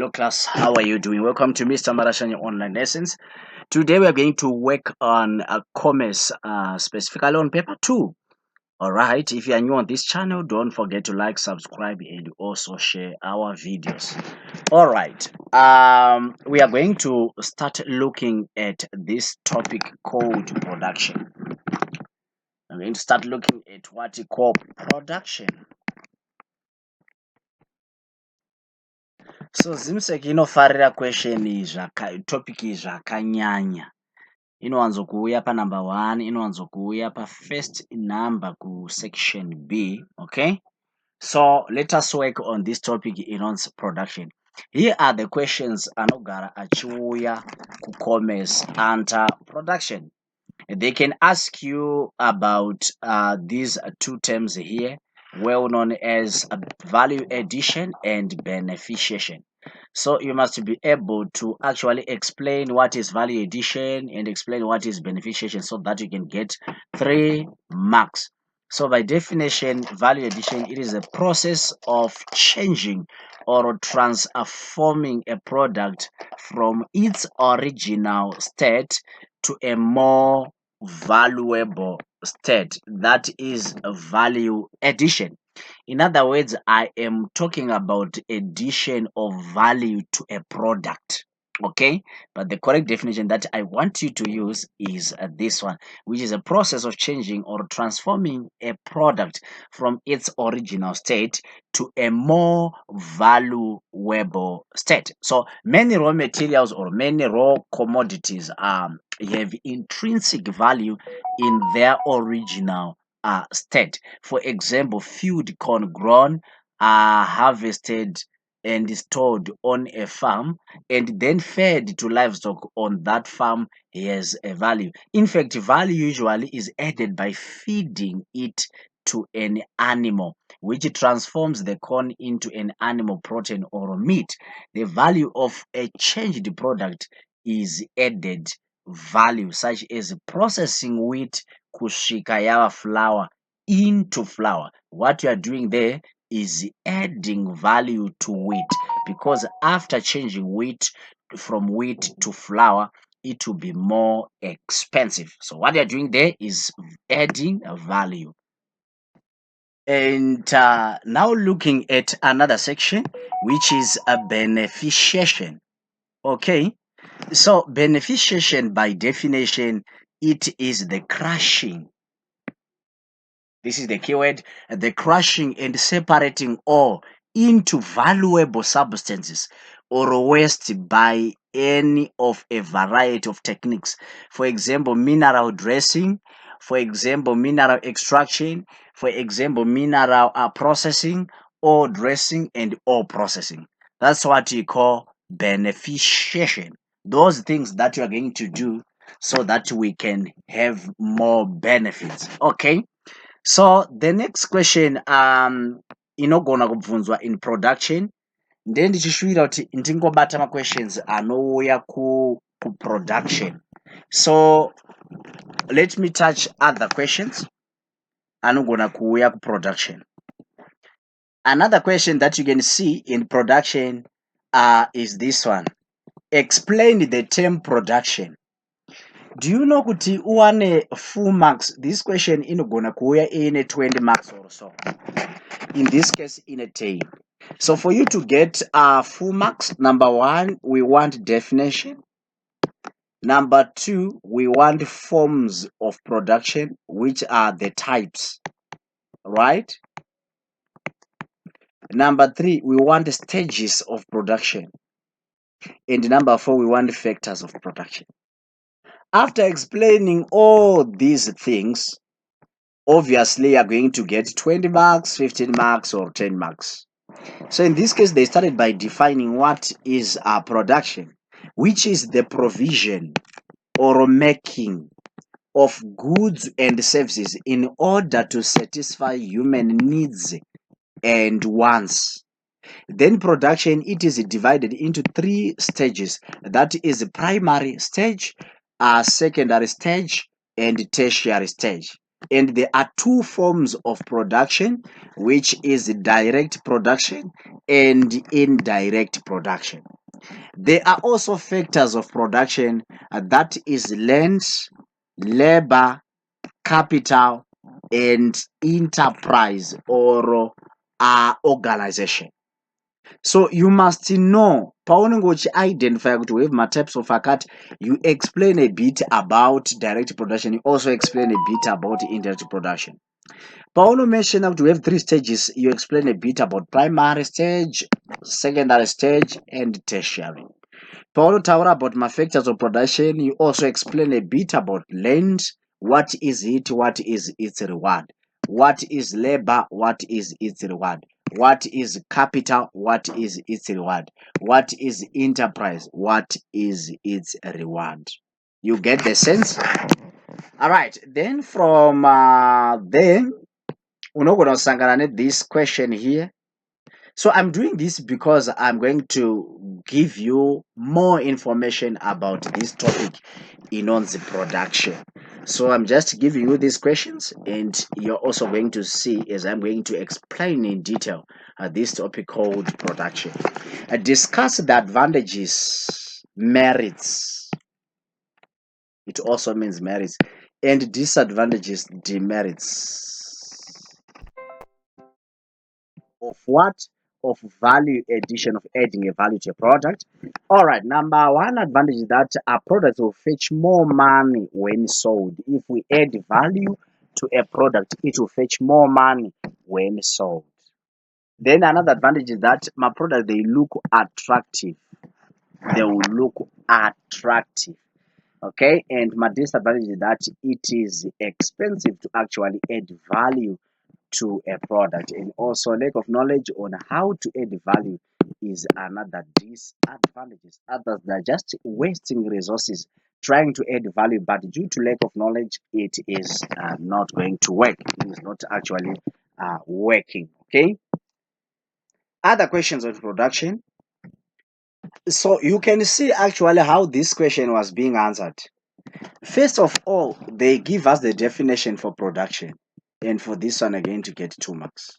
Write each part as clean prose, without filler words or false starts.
Hello class, how are you doing? Welcome to Mr. Marashanya Online Lessons. Today we are going to work on commerce, specifically on paper 2. Alright, if you are new on this channel, don't forget to like, subscribe, and also share our videos. Alright, we are going to start looking at this topic called production. I'm going to start looking at what we call production. So zimseki inofarira question topic zvakanyanya. Inowanzo kuuya pa number 1, inowanzo kuuya pa first number ku section B, okay? So let us work on this topic in production. Here are the questions anogara achiuya ku commerce under production. They can ask you about these two terms here, well known as value addition and beneficiation. So you must be able to actually explain what is value addition and explain what is beneficiation so that you can get 3 marks. So by definition, value addition, it is a process of changing or transforming a product from its original state to a more valuable state. That is a value addition. In other words, I am talking about addition of value to a product. Okay, but the correct definition that I want you to use is this one, which is a process of changing or transforming a product from its original state to a more valuable state. So many raw materials or many raw commodities have intrinsic value in their original state. For example, field corn grown, harvested and stored on a farm and then fed to livestock on that farm has a value. In fact, value usually is added by feeding it to an animal, which transforms the corn into an animal protein or meat. The value of a changed product is added value, such as processing wheat kusvika yava flour into flour. What you are doing there is adding value to wheat, because after changing wheat from wheat to flour, it will be more expensive. So what you're doing there is adding a value. And now looking at another section, which is a beneficiation. Okay, so beneficiation by definition, it is the crushing. This is the keyword, the crushing and separating ore into valuable substances or waste by any of a variety of techniques. For example, mineral dressing, for example, mineral extraction, for example, mineral processing, ore dressing, and ore processing. That's what you call beneficiation. Those things that you are going to do so that we can have more benefits. Okay. So the next question inogona kubvunzwa in production, ndiye ndichishuvira kuti ndingobata ma-questions anouya ku production. So let me touch other questions anogona kuuya ku production. Another question that you can see in production is this one. Explain the term production. Do you know kuti uwane full marks? This question inogona kuuya ine 20 marks or so. In this case, in a term. So for you to get full marks, number 1, we want definition. Number 2, we want forms of production, which are the types, right? Number 3, we want stages of production. And number 4, we want factors of production. After explaining all these things, obviously you are going to get 20 marks, 15 marks, or 10 marks. So in this case, they started by defining what is production, which is the provision or making of goods and services in order to satisfy human needs and wants. Then production, it is divided into 3 stages. That is primary stage, secondary stage, and tertiary stage. And there are 2 forms of production, which is direct production and indirect production. There are also factors of production that is land, labor, capital, and enterprise or organization. So you must know paunenge uchiidentify kuti we have matypes of akati, you explain a bit about direct production, you also explain a bit about indirect production. Mention that we have 3 stages, you explain a bit about primary stage, secondary stage, and tertiary. Taura about my factors of production, you also explain a bit about land, what is it, what is its reward, what is labor, what is its reward, what is capital, what is its reward, what is enterprise, what is its reward. You get the sense? All right, then from there unogona kusangana this question here. So I'm doing this because I'm going to give you more information about this topic in on the production. So I'm just giving you these questions, and you're also going to see as I'm going to explain in detail this topic called production. Discuss the advantages, merits. It also means merits, and disadvantages, demerits of what? Of value addition, of adding a value to a product. All right, number one advantage is that a product will fetch more money when sold. If we add value to a product, it will fetch more money when sold. Then another advantage is that my product, they look attractive. They will look attractive. Okay, and my disadvantage is that it is expensive to actually add value to a product, and also lack of knowledge on how to add value is another disadvantage. Others are just wasting resources trying to add value, but due to lack of knowledge, it is not going to work. It is not actually working. Okay. Other questions on production. So you can see actually how this question was being answered. First of all, they give us the definition for production, and for this one again to get 2 marks.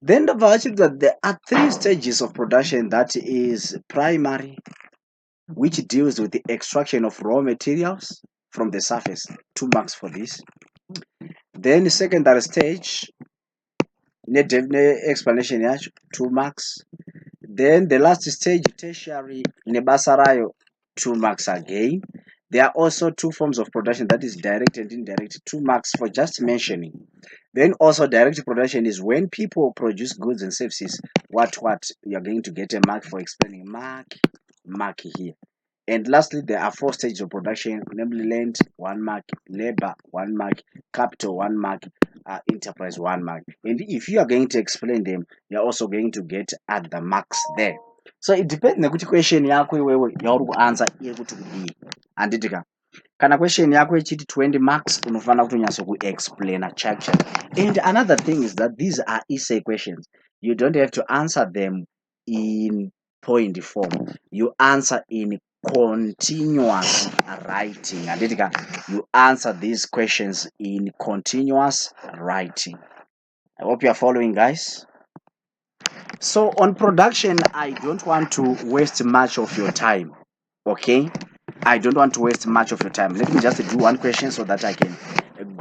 Then the virtue that there are 3 stages of production, that is primary, which deals with the extraction of raw materials from the surface, 2 marks for this. Then the secondary stage, explanation yacho, 2 marks. Then the last stage, tertiary, nebasa rayo, 2 marks again. There are also 2 forms of production, that is direct and indirect, 2 marks for just mentioning. Then also direct production is when people produce goods and services, what you're going to get a mark for explaining, mark here. And lastly, there are 4 stages of production, namely land, 1 mark, labor, 1 mark, capital, 1 mark, enterprise, 1 mark. And if you are going to explain them, you're also going to get other marks there. So it depends nekuti question yako iwewe yauri kuansa iri kuti kudii. Anditika kana question yako ichiti 20 marks, unofana kutonyatso kuexplaina chapter. And another thing is that these are essay questions. You don't have to answer them in point form. You answer in continuous writing. Anditika, you answer these questions in continuous writing. I hope you are following, guys. So on production, I don't want to waste much of your time. Okay, I don't want to waste much of your time. Let me just do one question so that I can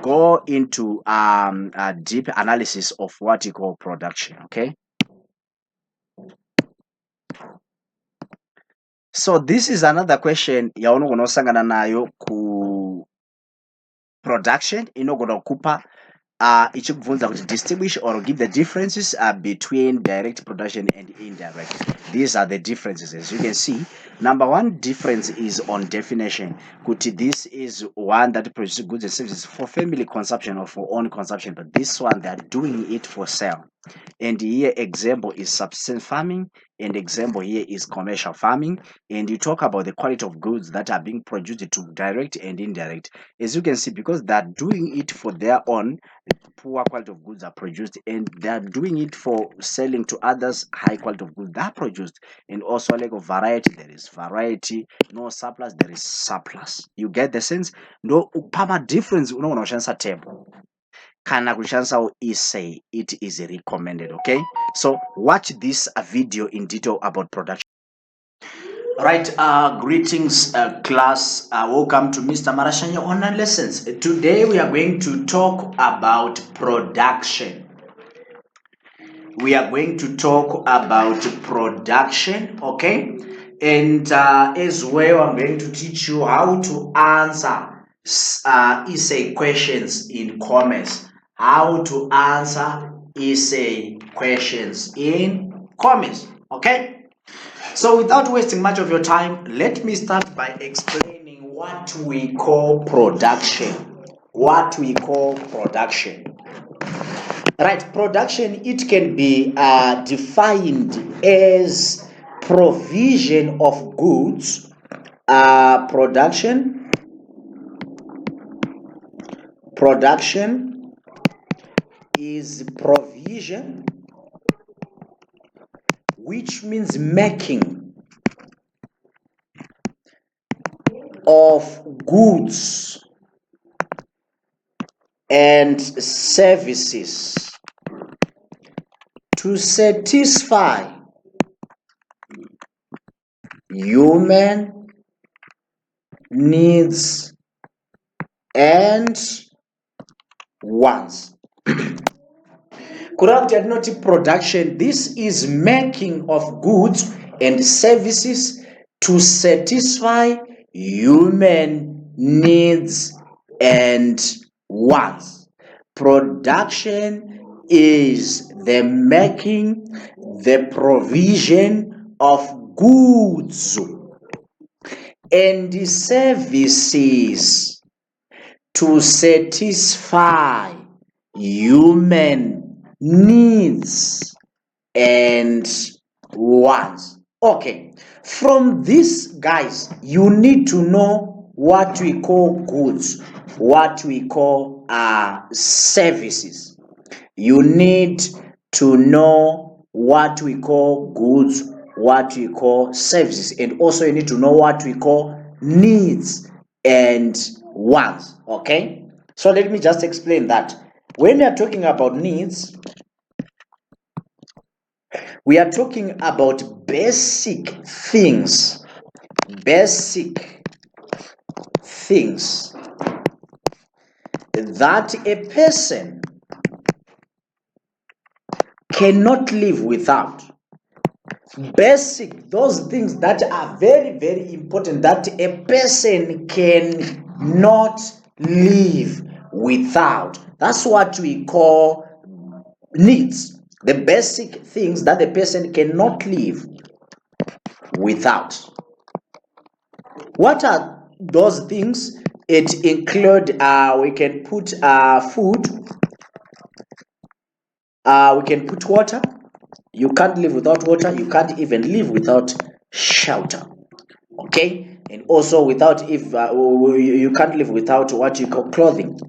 go into a deep analysis of what you call production. Okay, so this is another question yaunogona kusangana nayo ku production, inogona kukupa ichikubvunza kuti distinguish or give the differences between direct production and indirect. These are the differences. As you can see, number one difference is on definition. Kuti this is one that produces goods and services for family consumption or for own consumption, but this one they are doing it for sale. And here example is subsistence farming, and example here is commercial farming. And you talk about the quality of goods that are being produced to direct and indirect. As you can see, because they are doing it for their own, poor quality of goods are produced, and they are doing it for selling to others, high quality of goods that are produced. And also lack of variety, there is variety. No surplus, there is surplus. You get the sense? No pama difference unoona kushandisa table kana kushandisa essay, it is recommended. Okay, so watch this video in detail about production. Right, greetings, class. Welcome to Mr. Marashanya Online Lessons. Today we are going to talk about production. We are going to talk about production, okay? And as well, I'm going to teach you how to answer essay questions in commerce. How to answer essay questions in commerce, okay? So without wasting much of your time, let me start by explaining what we call production. What we call production. Right, production, it can be defined as provision of goods. Production is provision, which means making of goods and services to satisfy human needs and wants. Corrupt not production. This is making of goods and services to satisfy human needs and wants. Production is the making, the provision of goods and services to satisfy human needs and wants. Okay, from this, guys, you need to know what we call goods, what we call services. You need to know what we call goods, what we call services, and also you need to know what we call needs and wants. Okay, so let me just explain that. When we are talking about needs, we are talking about basic things that a person cannot live without. Basic, those things that are very, very important that a person cannot live without. That's what we call needs. The basic things that a person cannot live without. What are those things? It include we can put food, we can put water. You can't live without water. You can't even live without shelter. Okay, and also without, if you can't live without what you call clothing.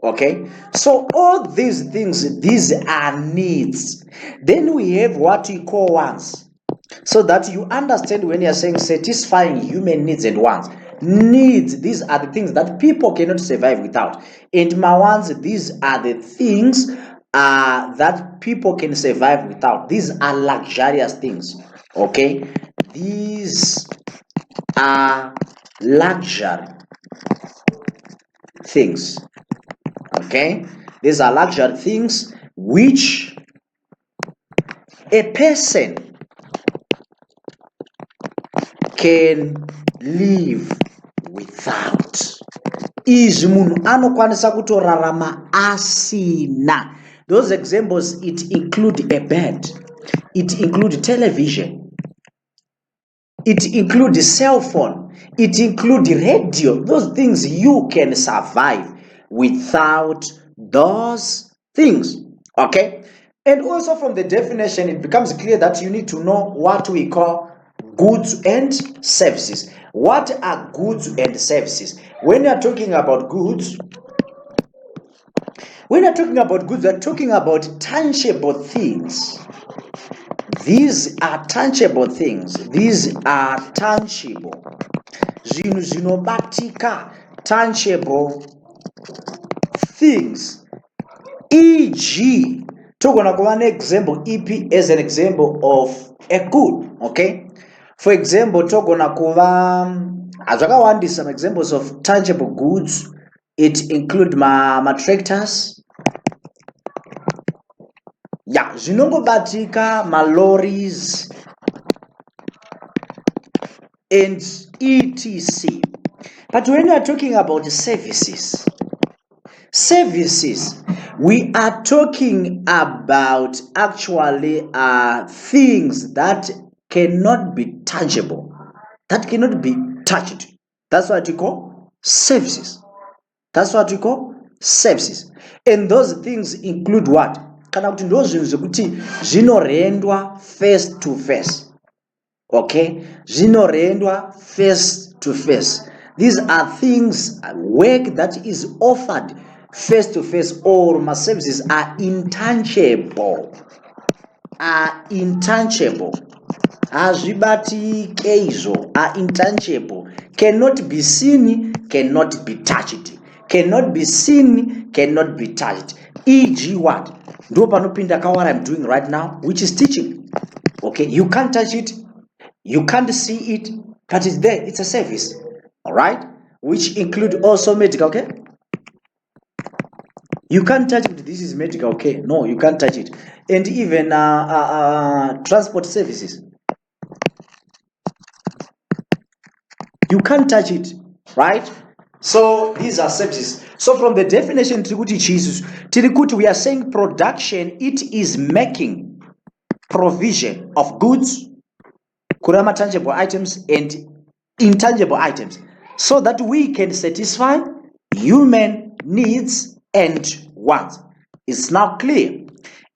Okay, so all these things, these are needs. Then we have what we call wants, so that you understand when you're saying satisfying human needs and wants. Needs, these are the things that people cannot survive without, and my wants, these are the things that people can survive without. These are luxurious things. Okay, these are luxury things. Okay, these are luxury things which a person can live without. Izvi munhu anokwanisa kutorarama asina. Those examples, it include a bed, it include television, it include cell phone, it include radio. Those things you can survive without those things. Okay, and also from the definition it becomes clear that you need to know what we call goods and services. What are goods and services? When you are talking about goods, we are talking about tangible things. These are tangible things. These are tangible. Zvinhu zvinobatika, tangible things. E.g., togona kuva neexample ipi as an example of a good. Okay, For example, togona kuva zvakawandisa some examples of tangible goods. It include ma tractors. Yeah, zvinongobatika malorries and etc. But when we are talking about services, we are talking about actually things that cannot be tangible, that cannot be touched. That's what we call services. That's what we call services. And those things include what? Kana kuti ndo zvinhu zvekuti zvinorendwa face to face. Okay, zvinorendwa face to face. These are things, work that is offered face to face, or my services are intangible. Are intangible. Hazvibatike izvo, are intangible. Cannot be seen, cannot be touched. Cannot be seen, cannot be touched. E.g. what? Ndo panopinda ka what I'm doing right now, which is teaching. Okay, you can't touch it, you can't see it, but it's there. It's a service. All right, which include also medical. Okay, you can't touch it. This is medical. Okay, no, you can't touch it. And even transport services, you can't touch it, right? So these are services. So from the definition, we are saying production, it is making provision of goods, kurama tangible items and intangible items, so that we can satisfy human needs and wants. It's now clear.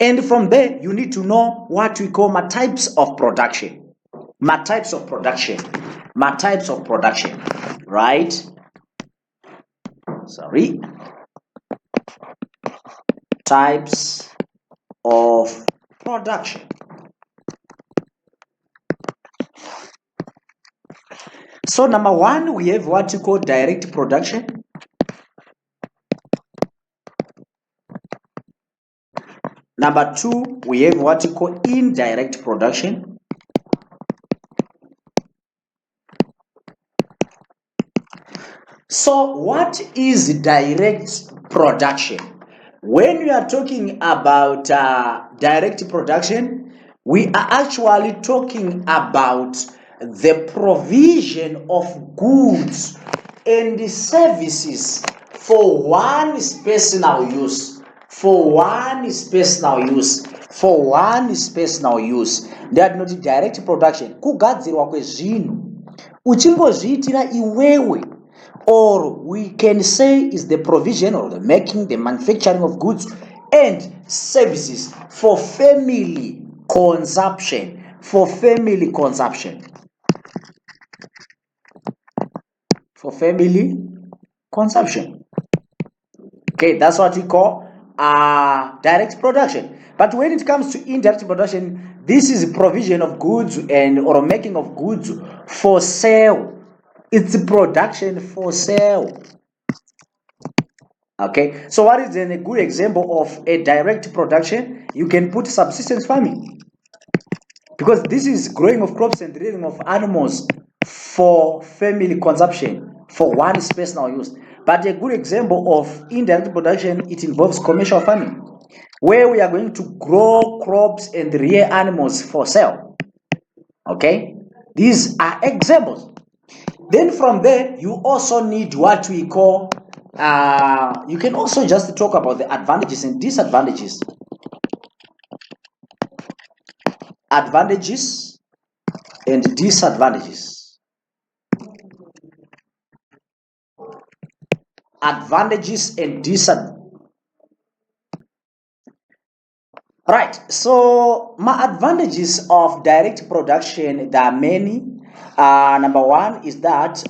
And from there, you need to know what we call my types of production. My types of production. My types of production. Right? Sorry. Types of production. So number one, we have what you call direct production. Number two, we have what you call indirect production. So what is direct production? When we are talking about direct production, we are actually talking about the provision of goods and services for one's personal use. For one's personal use. For one's personal use. That not direct production. Kugadzirwa kwezvinhu uchingozviitira iwewe, or we can say is the provision or the making, the manufacturing of goods and services for family consumption. For family consumption. For family consumption. Okay, that's what we call direct production. But when it comes to indirect production, this is provision of goods and or making of goods for sale. It's production for sale. Okay, so what is then a good example of a direct production? You can put subsistence farming, because this is growing of crops and rearing of animals for family consumption, for one's personal use. But a good example of indirect production, it involves commercial farming, where we are going to grow crops and rear animals for sale. Okay, these are examples. Then from there, you also need what we call, you can also just talk about the advantages and disadvantages. Advantages and disadvantages. Advantages and disadvantages. Right, so my advantages of direct production, there are many. Number one is that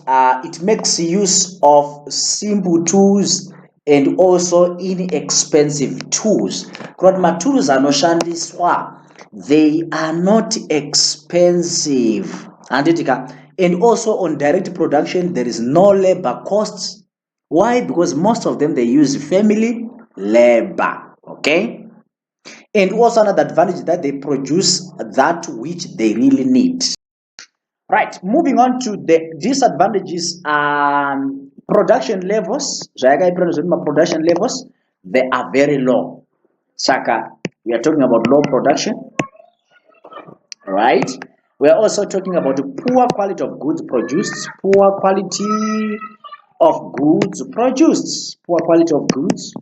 it makes use of simple tools and also inexpensive tools. My tools anoshandiswa, they are not expensive. And also on direct production, there is no labor costs. Why? Because most of them, they use family labor. Okay. And also another advantage that they produce that which they really need. Right, moving on to the disadvantages. Production levels, production levels, they are very low. Saka, we are talking about low production, right? We are also talking about the poor quality of goods produced, poor quality of goods produced, poor quality of goods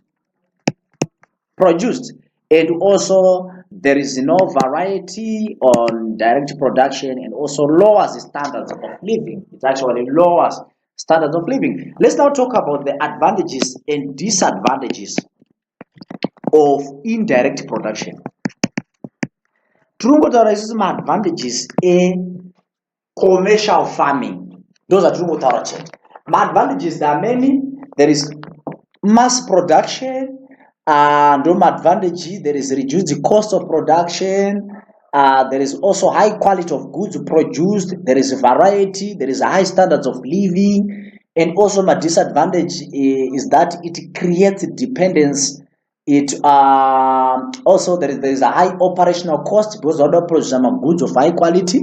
produced, and also there is no variety on direct production, and also lowers the standards of living. It actually lowers standards of living. Let's now talk about the advantages and disadvantages of indirect production. Turungotaura isusu advantages commercial farming. Those are turungotaura chete. Advantages, there are many. There is mass production, and advantage, there is reduced cost of production. There is also high quality of goods produced. There is variety. There is high standards of living. And also my disadvantage is that it creates dependence. It also there is a high operational cost because other produce some goods of high quality.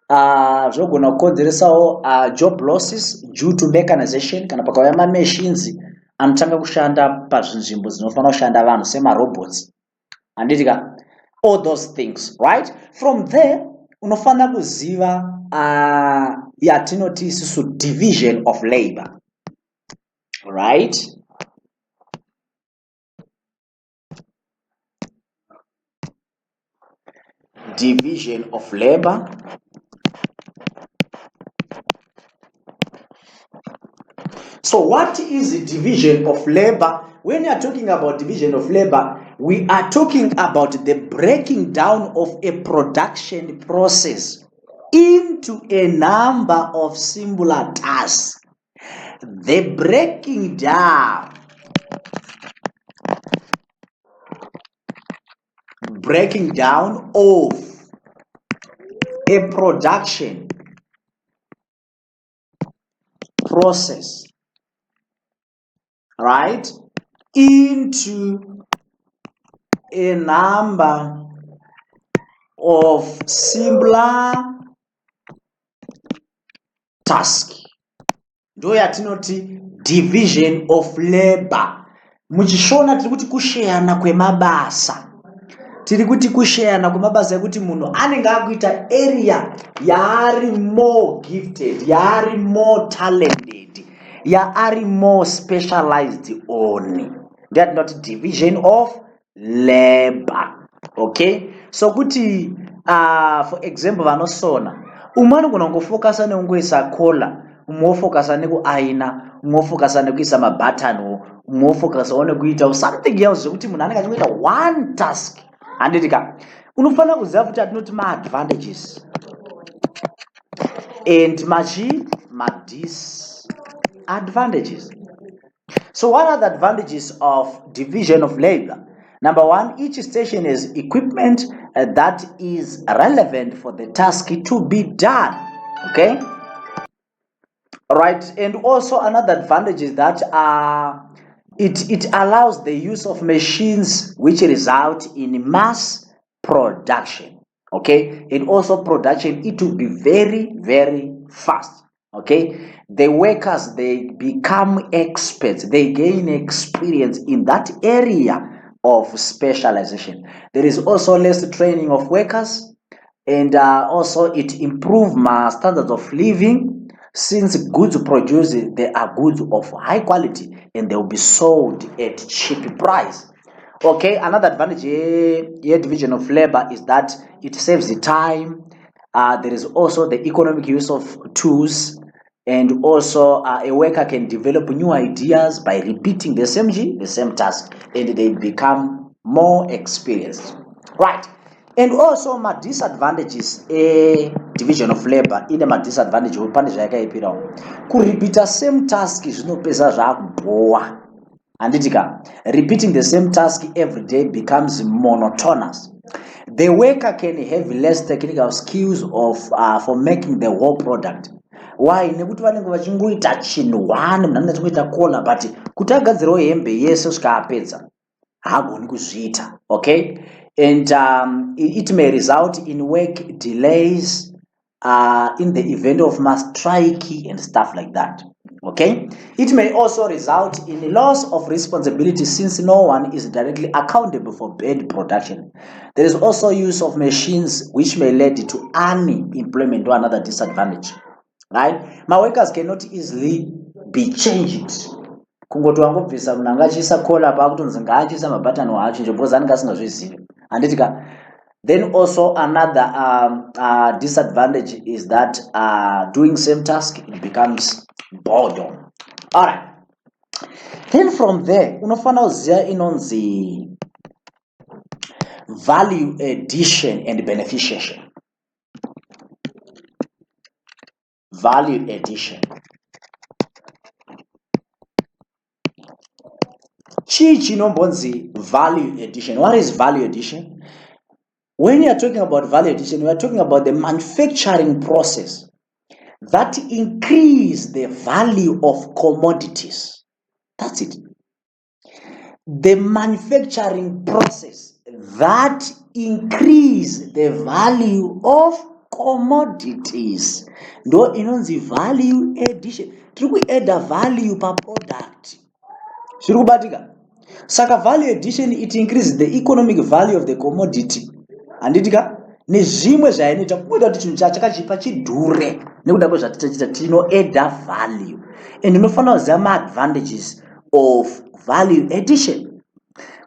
Zvogona kukonzeresawo job losses due to mechanization, kana pakauya machines anotanga kushanda panzvimbo dzinofanira kushanda vanhu semarobots, handitika, all those things, right? From there unofanira kuziva yatinoti isusu division of labor, right? Division of labor. So what is the division of labor? When you are talking about division of labor, we are talking about the breaking down of a production process into a number of similar tasks. The breaking down of a production process, right, into a number of similar tasks. Ndo yatinoti division of labor. Muchishona tiri kuti kusheyana kwemabasa. Tiri kuti kusheyana kwemabasa ekuti munhu anenge akuita area yaari more gifted, yaari more talented, yaari more specialized on. That not division of labor. Okay? So kuti for example vanosona, umwe anogona kungofokasa nekungoisa kola, umwe ofokasa nekuaina, umwe ofokasa nekuisa mabhatani, umwe ofokasa nekuita something else zvekuti munhu anenge achikuita one task. Handitika, unofanira kuziva kuti atinoti ma-advantages and disadvantages. So what are the advantages of division of labor? Number one, each station has equipment that is relevant for the task to be done. Okay? Right, and also another advantage is that it allows the use of machines which result in mass production. Okay, and also production, it will be very, very fast. Okay, the workers, they become experts, they gain experience in that area of specialization. There is also less training of workers, and also it improves my standards of living, since goods produced, they are goods of high quality and they will be sold at cheap price. Okay, another advantage here division of labor is that it saves the time. There is also the economic use of tools, and also a worker can develop new ideas by repeating the same task, and they become more experienced. Right. And also my disadvantages division of labor ine ma disadvantage pane zvayakaipirawo. Kurepeata same task zvinopesa zvakuboa. Handitika, repeating the same task every day becomes monotonous. The worker can have less technical skills for making the whole product. Why? Nekuti vanenge vachingoita chinhu one, munhu anenge achingoita kola, but kuti agadzirewo hembe yese kusvika apedza haagoni kuzviita. Okay, and it may result in work delays, in the event of mass strike and stuff like that. Okay, it may also result in a loss of responsibility since no one is directly accountable for bad production. There is also use of machines which may lead to unemployment or another disadvantage. Right, my workers cannot easily be changed. Kungoti wangobvisa munhu anga achiisa kola pa kutonzi ngaachiisa mabhatani waachinje because anenge asingazvizivi handitika. Then also another disadvantage is that doing same task, it becomes boredom. All right. Then from there, unofana kuziya inonzi value addition and beneficiation. Value addition. Chii chinombonzi value addition. What is value addition? When you are talking about value addition, we are talking about the manufacturing process that increase the value of commodities. That's it. The manufacturing process that increase the value of commodities. Ndo inonzi value addition. Tiri kuadd value per product. Zviri kubatika. Saka value addition, it increases the economic value of the commodity. Handitika nezvimwe zvainoita kuita kuti chinhu chakachipa chidhure nekuda kwezvatinoita tinoadda value. And unofanira kuziva ma-advantages of value addition.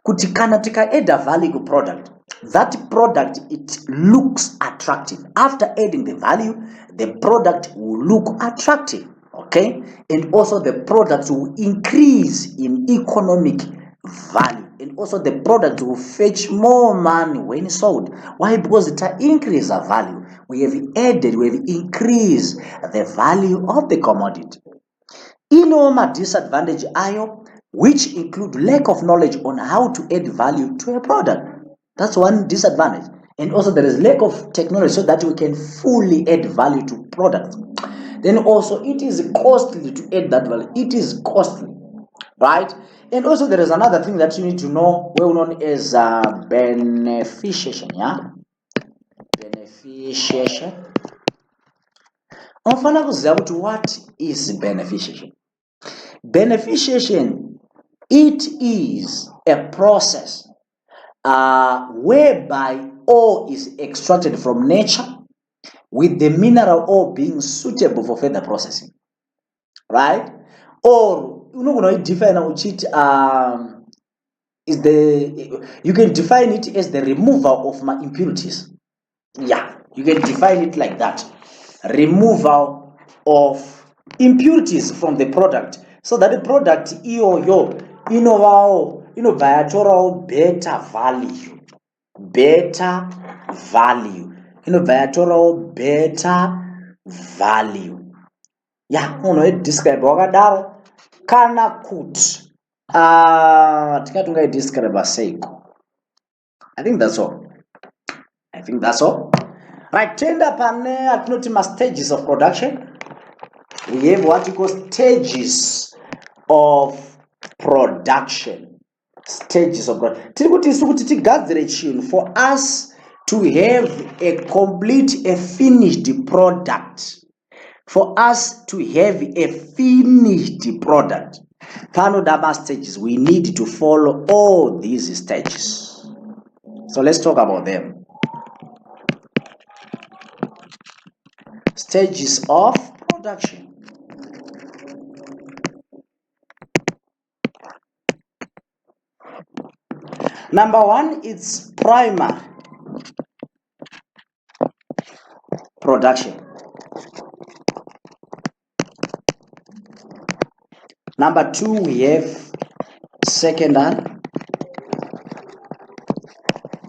Kuti kana tikaadda value ku product, that product it looks attractive. After adding the value, the product will look attractive. Okay, and also the product will increase in economic value, and also the product will fetch more money when sold. Why? Because it increases the value. We have increased the value of the commodity. Inoma disadvantage ayo, which include lack of knowledge on how to add value to a product. That's one disadvantage. And also there is lack of technology so that we can fully add value to products. Then also it is costly to add that value. It is costly, right? And also there is another thing that you need to know, well known as beneficiation. Yeah, beneficiation. What is beneficiation? Beneficiation, it is a process whereby ore is extracted from nature, with the mineral ore being suitable for further processing, right? Or you know, define is the, you can define it as the removal of my impurities. Yeah, you can define it like that. Removal of impurities from the product, so that the product iyoyo inovayatora better value, better value, inovayatora better value. Yeah, describe wakadaro kana kuti tikatunga describe seiko. I think that's all. Right, tender pane atinoti stages of production. We have what we call stages of production. Stages of production. For us to have a complete, a finished product. For us to have a finished product, Panodama stages, we need to follow all these stages. So let's talk about them. Stages of production. Number one, it's primary production. Number two, we have secondary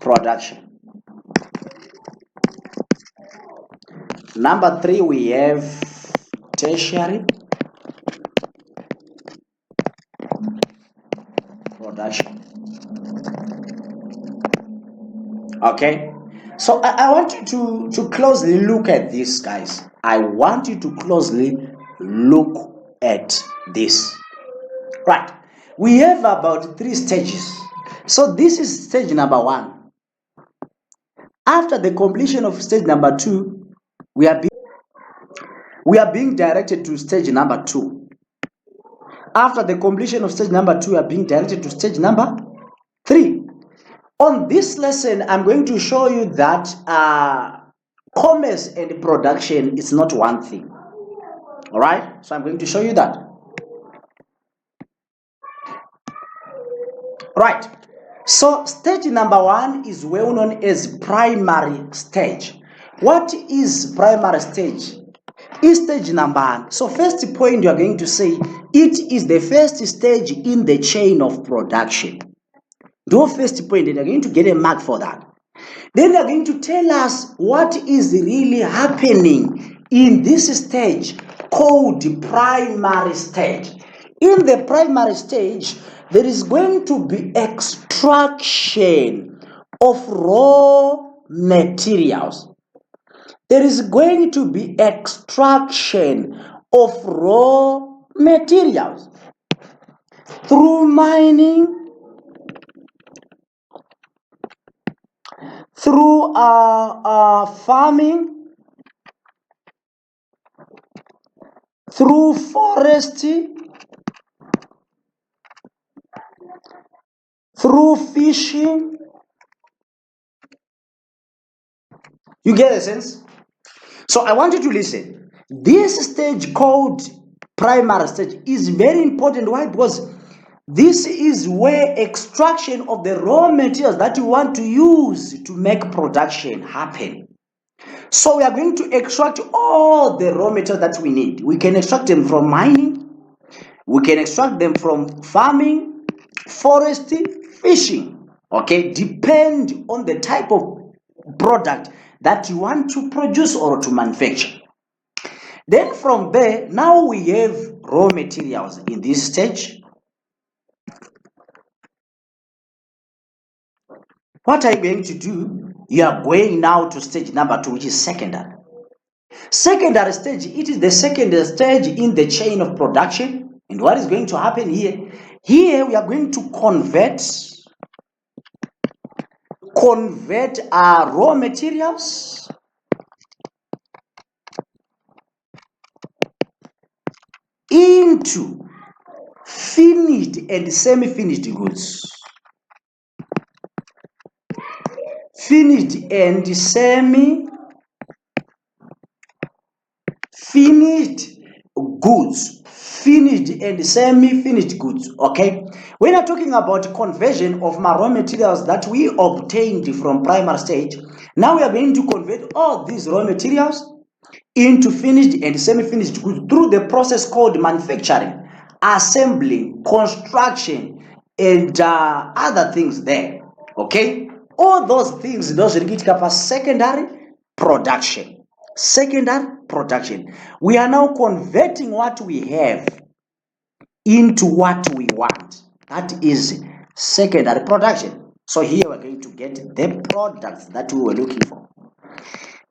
production. Number three, we have tertiary production. Okay, so I want you to closely look at this, guys. I want you to closely look at this. Right, we have about 3 stages. So this is stage number 1. After the completion of stage number 2, we are we are being directed to stage number 2. After the completion of stage number 2, we are being directed to stage number 3. On this lesson, I'm going to show you that commerce and production is not one thing. All right, so I'm going to show you that. Right, so stage number 1 is well known as primary stage. What is primary stage? Is stage number 1. So first point you are going to say, it is the first stage in the chain of production. Do first point, and you're going to get a mark for that. Then they're going to tell us what is really happening in this stage called primary stage. In the primary stage, there is going to be extraction of raw materials. There is going to be extraction of raw materials through mining, through farming, through forestry, through fishing. You get a sense? So I want you to listen. This stage called primary stage is very important. Why? Because this is where extraction of the raw materials that you want to use to make production happen. So we are going to extract all the raw materials that we need. We can extract them from mining, we can extract them from farming, forestry, fishing. Okay, depend on the type of product that you want to produce or to manufacture. Then from there, now we have raw materials in this stage. What are you going to do? You are going now to stage number 2, which is secondary. Secondary stage, it is the second stage in the chain of production. And what is going to happen here? Here we are going to convert our raw materials into finished and semi-finished goods. Finished and semi-finished goods. Finished and semi-finished goods. Okay, when you're talking about conversion of my raw materials that we obtained from primary stage, now we are going to convert all these raw materials into finished and semi-finished goods through the process called manufacturing, assembling, construction, and other things there. Okay, all those things, those are secondary production. Secondary production. We are now converting what we have into what we want. That is secondary production. So here we're going to get the products that we were looking for.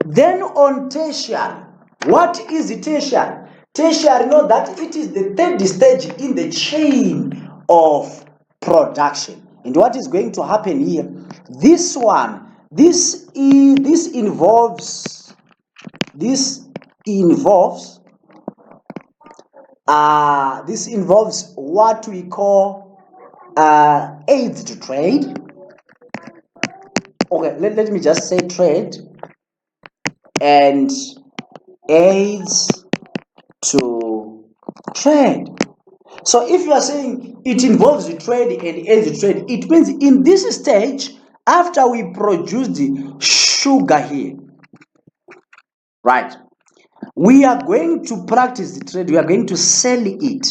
Then on tertiary, what is tertiary? Tertiary, know that it is the third stage in the chain of production. And what is going to happen here? This one, this involves what we call aids to trade. Okay, let me just say trade and aids to trade. So if you are saying it involves the trade and aids to trade, it means in this stage, after we produce the sugar here, right, we are going to practice the trade, we are going to sell it.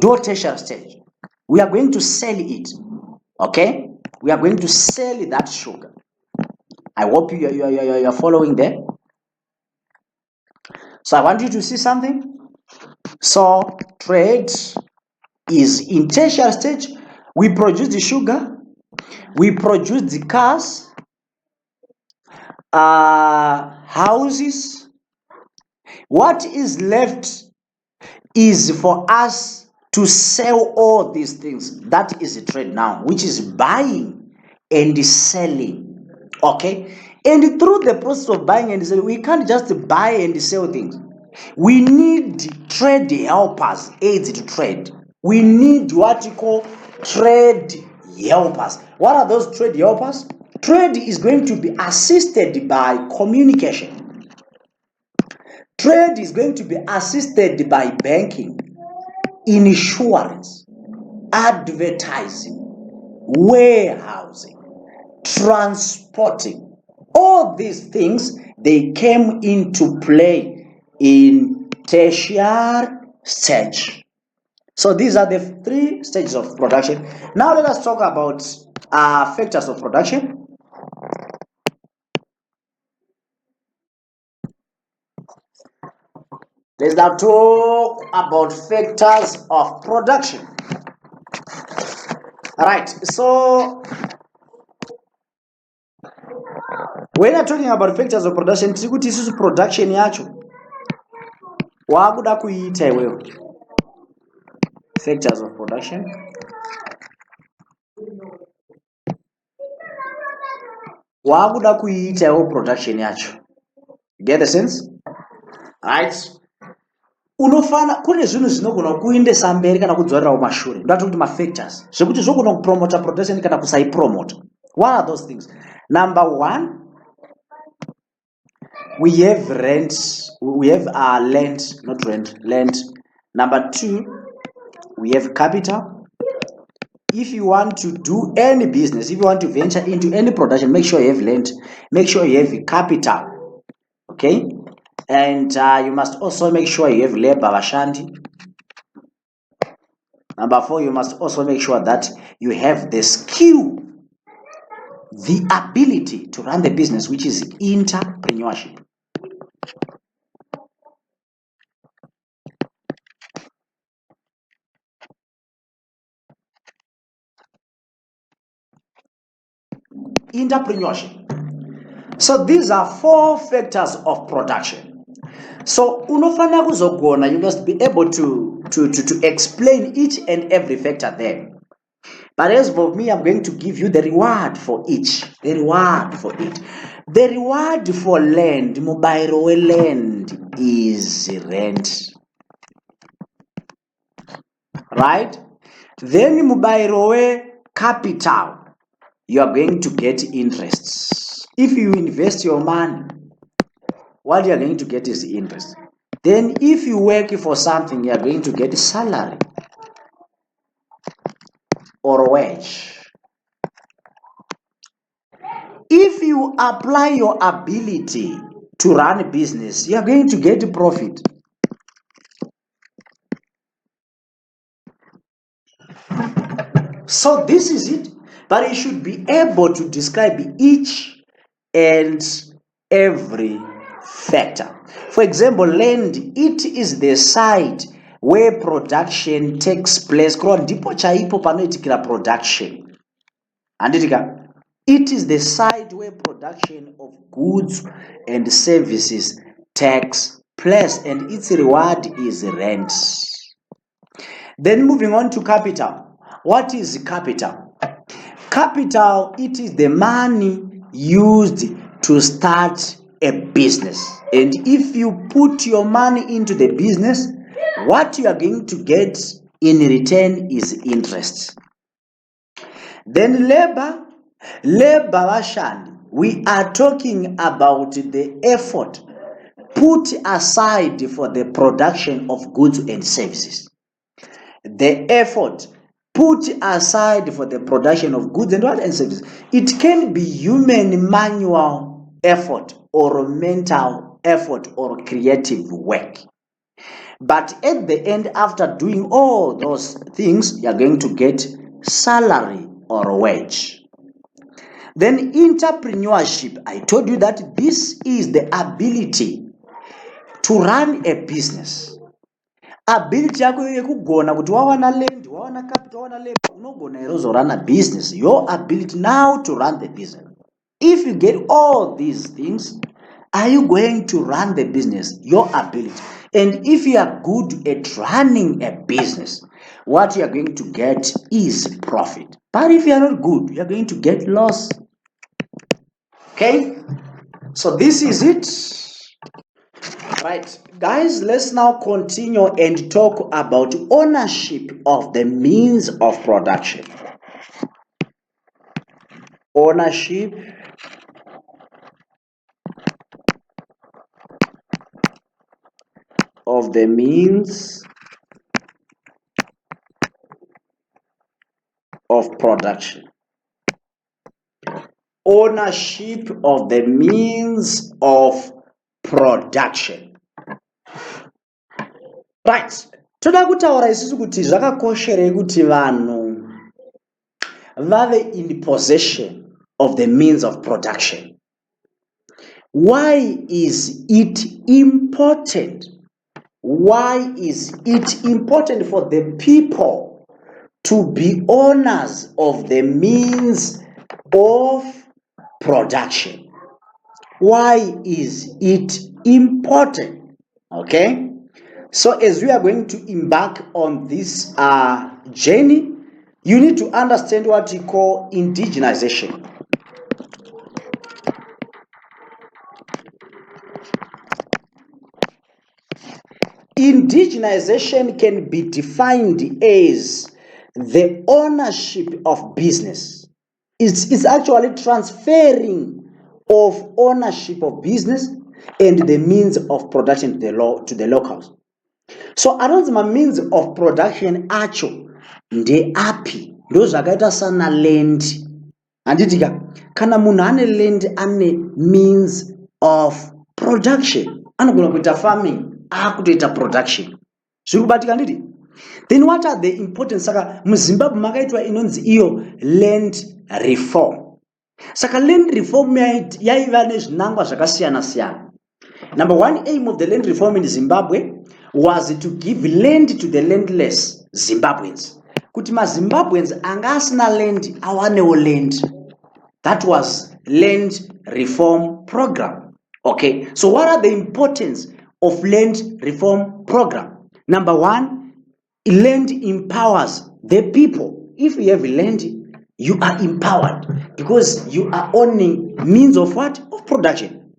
Do tertiary stage, we are going to sell it. Okay, we are going to sell that sugar. I hope you are following there. So I want you to see something. So trade is in tertiary stage. We produce the sugar, we produce the cars, houses. What is left is for us to sell all these things. That is a trade now, which is buying and selling. Okay, And through the process of buying and selling, we can't just buy and sell things. We need trade helpers, aids to trade. We need what you call trade helpers. What are those trade helpers? Trade is going to be assisted by communication. Trade is going to be assisted by banking, insurance, advertising, warehousing, transporting. All these things, they came into play in tertiary stage. So these are the 3 stages of production. Now let us talk about factors of production. Let's now talk about factors of production. Alright, so when you're talking about factors of production, tiri kuti isusu production yacho wakuda kuiita iwewe. Factors of production. Wakuda kuiita iwewe production yacho. Get the sense? Right? Unofana kune zvinhu zvinogona kuendesa mberi kana kudzorera kumashure. Ndati kuti ma-factors zvekuti zvogona kupromota production kana kusaipromota. What are those things? Number 1, we have rent. We have land, not rent, land. Number 2, we have capital. If you want to do any business, if you want to venture into any production, make sure you have land, make sure you have capital. Okay? And you must also make sure you have labor vashandi. Number 4, you must also make sure that you have the skill, the ability to run the business, which is entrepreneurship. Entrepreneurship. So these are 4 factors of production. So unofana kuzogona, you must be able to explain each and every factor there. But as for me, I'm going to give you the reward for each. The reward for it. The reward for land, mobile land, is rent. Right? Then mobile capital, you are going to get interests. If you invest your money, what you are going to get is interest. Then if you work for something, you are going to get salary or wage. If you apply your ability to run a business, you are going to get profit. So this is it. But you should be able to describe each and every factor. For example, land, it is the site where production takes place. Ndipo chaipo panoitikira production. Anditika, it is the site where production of goods and services takes place, and its reward is rent. Then moving on to capital. What is capital? Capital, it is the money used to start a business. And if you put your money into the business, what you are going to get in return is interest. Then labor vashandi. We are talking about the effort put aside for the production of goods and services. The effort put aside for the production of goods and services. It can be human manual effort or mental effort or creative work. But at the end, after doing all those things, you are going to get salary or wage. Then entrepreneurship, I told you that this is the ability to run a business. Ability yako yekugona kuti wawana land, wawana capital, wawana labor, unogona erozo run a business. Your ability now to run the business. If you get all these things, are you going to run the business? Your ability. And if you are good at running a business, what you are going to get is profit. But if you are not good, you are going to get loss. Okay? So this is it. Right, guys, let's now continue and talk about ownership of the means of production. Ownership of the means of production. Ownership of the means of production. Right, toda kutaura isusu kuti zvakakosherei kuti vanhu vave in possession of the means of production. Why is it important? Why is it important for the people to be owners of the means of production? Why is it important? Okay, so as we are going to embark on this journey, you need to understand what we call indigenization. Indigenization can be defined as the ownership of business. It's actually transferring of ownership of business and the means of production to the locals. So anonzi means of production acho ndeapi? Ndo zvakaita sana land. Handitika kana munhu ane land ane means of production, anogona kuita farming, akutoita production. Zviri kubatika nditi? Then what are the important? Saka muZimbabwe makaitwa inonzi iyo land reform. Saka land reform yaiva nezvinangwa zvakasiyana siyana. Number one aim of the land reform in Zimbabwe was to give land to the landless Zimbabweans. Kuti maZimbabweans anga asina land awanewo land. That was land reform program. Okay, so what are the importance of land reform program? Number one, land empowers the people. If you have land, you are empowered because you are owning means of what? Of production.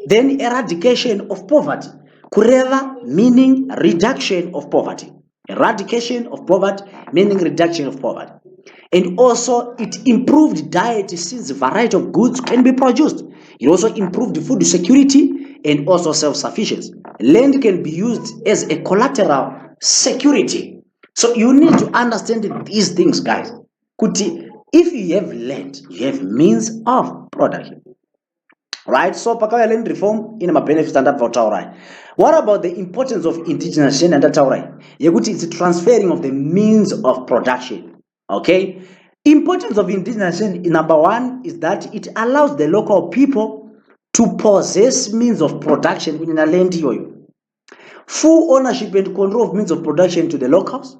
Then eradication of poverty. Kureva meaning reduction of poverty. Eradication of poverty meaning reduction of poverty. And also it improved diet since a variety of goods can be produced. It also improved food security and also self-sufficiency. Land can be used as a collateral security. So you need to understand these things, guys. Kuti, if you have land, you have means of production. Right? So pakauya land reform ina benefits and right. What about the importance of indigenization and right? Yekuti it's transferring of the means of production. Okay? Importance of indigenization, number one, is that it allows the local people to possess means of production within a land yoyo. Full ownership and control of means of production to the locals.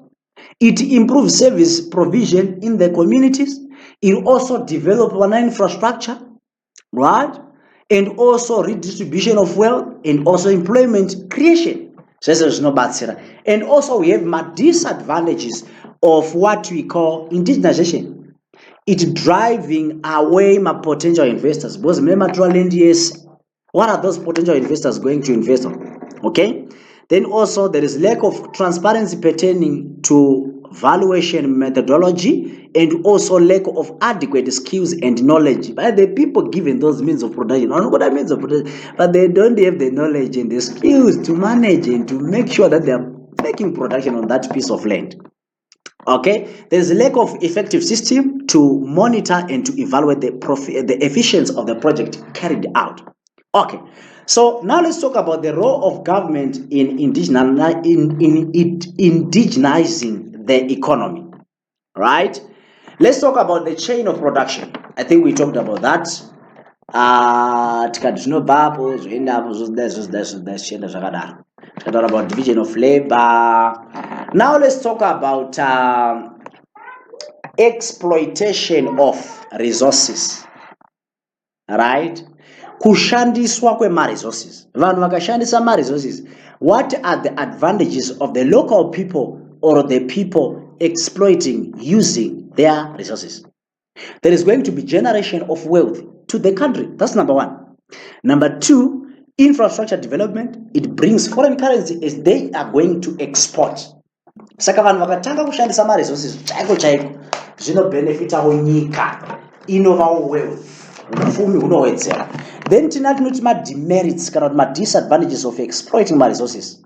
It improves service provision in the communities. It also develops an infrastructure, right? And also redistribution of wealth and also employment creation. So there's no bad. And also we have disadvantages of what we call indigenization. It's driving away my potential investors. Because remember, what are those potential investors going to invest on? Okay. Then also there is lack of transparency pertaining to valuation methodology and also lack of adequate skills and knowledge by the people given those means of production. I don't know what means of production, but they don't have the knowledge and the skills to manage and to make sure that they are making production on that piece of land. Okay, there is a lack of effective system to monitor and to evaluate the efficiency of the project carried out. Okay, so now let's talk about the role of government in indigenizing the economy. Right? Let's talk about the chain of production. I think we talked about that. Talk about division of labor. Now let's talk about exploitation of resources. Right? Kushandiswa kwema resources. Vanhu vakashandisa ma resources. What are the advantages of the local people or the people exploiting using their resources? There is going to be generation of wealth to the country. That's number one. Number two, infrastructure development. It brings foreign currency as they are going to export. Saka vanhu vakatanga kushandisa maresources chaiko chaiko zvinobhenefitawo nyika, inovawo wealth, upfumi hunowedzera. Then tinati noti mademerits kana kuti madisadvantages of exploiting maresources.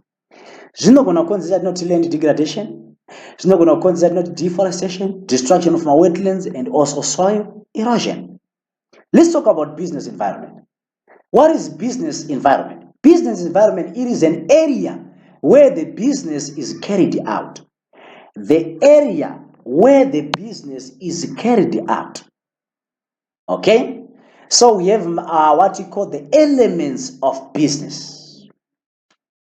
Zvinogona kukonzera tinoti land degradation, zvinogona kukonzera tinoti deforestation, destruction of wetlands, and also soil erosion. Let's talk about business environment. What is business environment? Business environment, it is an area where the business is carried out. The area where the business is carried out. Okay? So we have what we call the elements of business.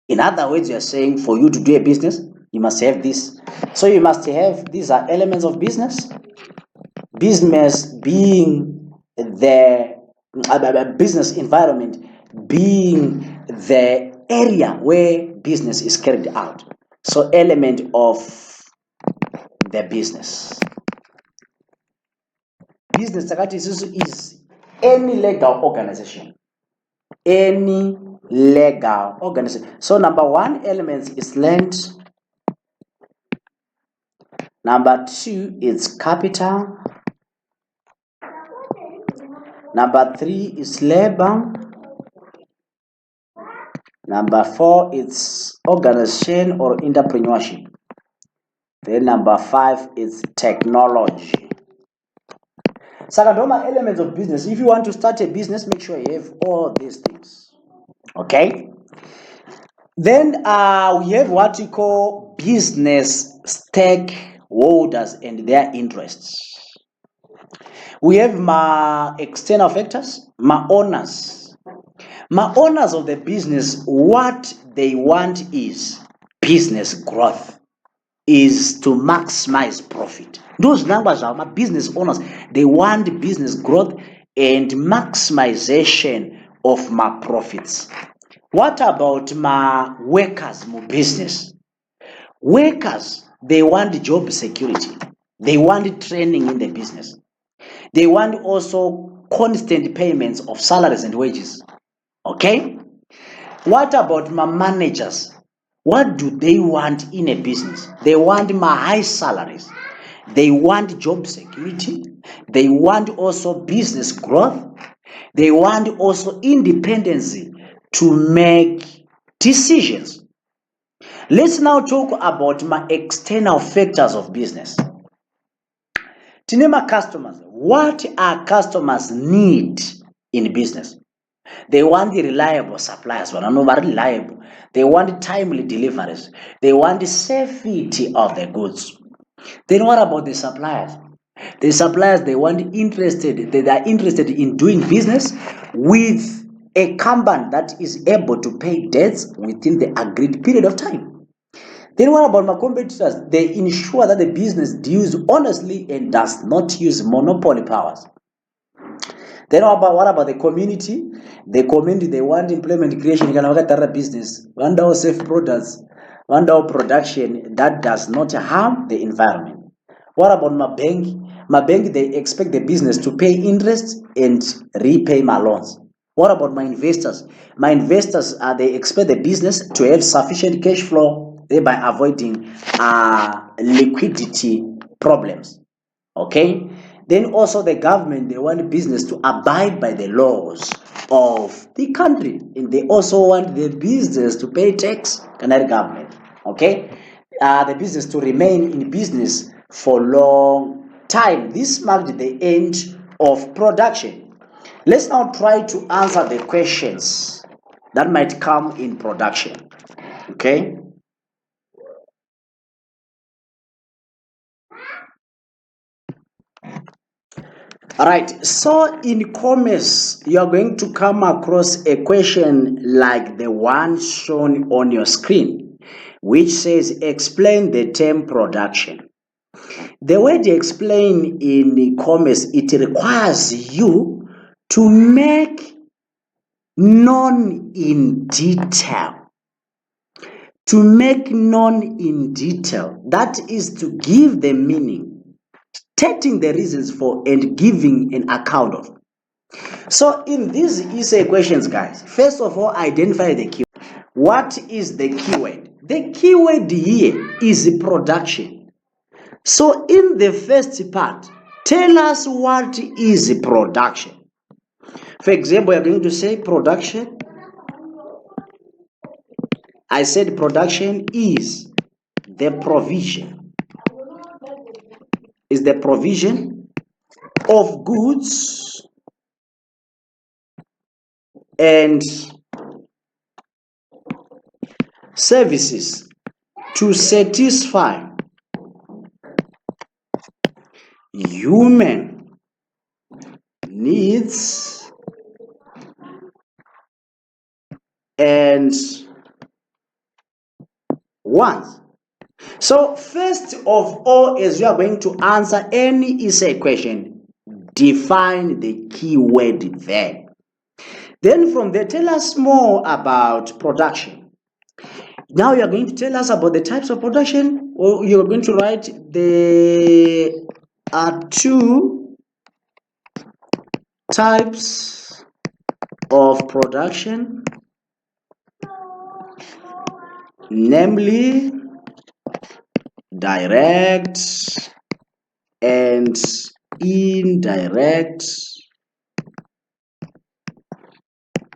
In other words, you are saying for you to do a business, you must have this. So you must have, these are elements of business. Business being the business environment being the area where business is carried out. So element of the business. Business is any legal organization. Any legal organization. So number one element is land. Number two is capital. Number three is labor. Number four is organization or entrepreneurship. Then number five is technology. Sakandoma elements of business. If you want to start a business, make sure you have all these things. Okay? Then we have what we call business stakeholders and their interests. We have my external factors, my owners. My owners of the business, what they want is business growth, is to maximize profit. Those numbers are my business owners. They want business growth and maximization of my profits. What about my workers, my business? Workers, they want job security. They want training in the business. They want also constant payments of salaries and wages. Okay? What about my managers? What do they want in a business? They want my high salaries. They want job security. They want also business growth. They want also independence to make decisions. Let's now talk about my external factors of business. Tinema customers. What are customers need in business? They want the reliable suppliers, reliable. They want timely deliveries. They want the safety of the goods. Then what about the suppliers? The suppliers, they are interested in doing business with a company that is able to pay debts within the agreed period of time. Then what about my competitors? They ensure that the business deals honestly and does not use monopoly powers. Then what about the community? The community, they want employment creation. You can look at other business. One our safe products, one our production that does not harm the environment. What about my bank? My bank, they expect the business to pay interest and repay my loans. What about my investors? My investors, they expect the business to have sufficient cash flow, thereby avoiding liquidity problems. Okay? Then also the government, they want business to abide by the laws of the country, and they also want the business to pay tax, Canary government. Okay? The business to remain in business for long time. This marked the end of production. Let's now try to answer the questions that might come in production. Okay? Alright, so in commerce, you are going to come across a question like the one shown on your screen, which says, explain the term production. The word explain in commerce, it requires you to make known in detail. To make known in detail, that is to give the meaning, stating the reasons for and giving an account of. So in these essay questions, guys, first of all, identify the keyword. What is the keyword? The keyword here is production. So in the first part, tell us what is production. For example, you're going to say production. I said production is the provision. Is the provision of goods and services to satisfy human needs and wants. So first of all, as you are going to answer any essay question, define the keyword there. Then from there, tell us more about production. Now you are going to tell us about the types of production, or you're going to write there are two types of production, namely direct and indirect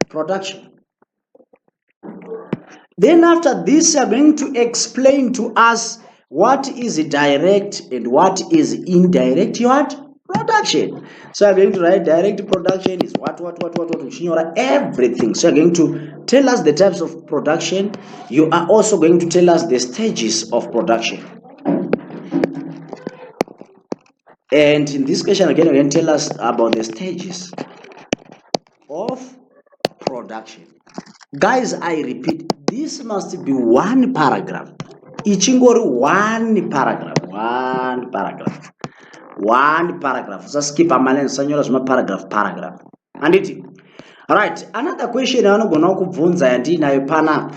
production. Then after this, you are going to explain to us what is direct and what is indirect production. So I'm going to write direct production is what, everything. So you're going to tell us the types of production. You are also going to tell us the stages of production. And in this question again, you're going to tell us about the stages of production. Guys, I repeat, this must be one paragraph. Ichingori one paragraph. So skip a malen sanyora zuma paragraph. And it. All right, another question I gonna kubvunza yandinayo pana.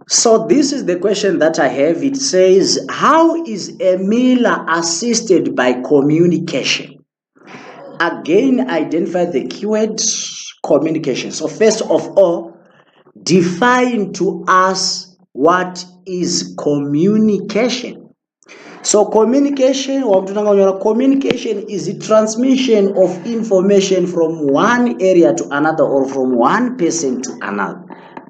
So this is the question that I have. It says, how is a miller assisted by communication? Again, identify the keyword communication. So first of all, define to us what is communication. So communication is the transmission of information from one area to another or from one person to another.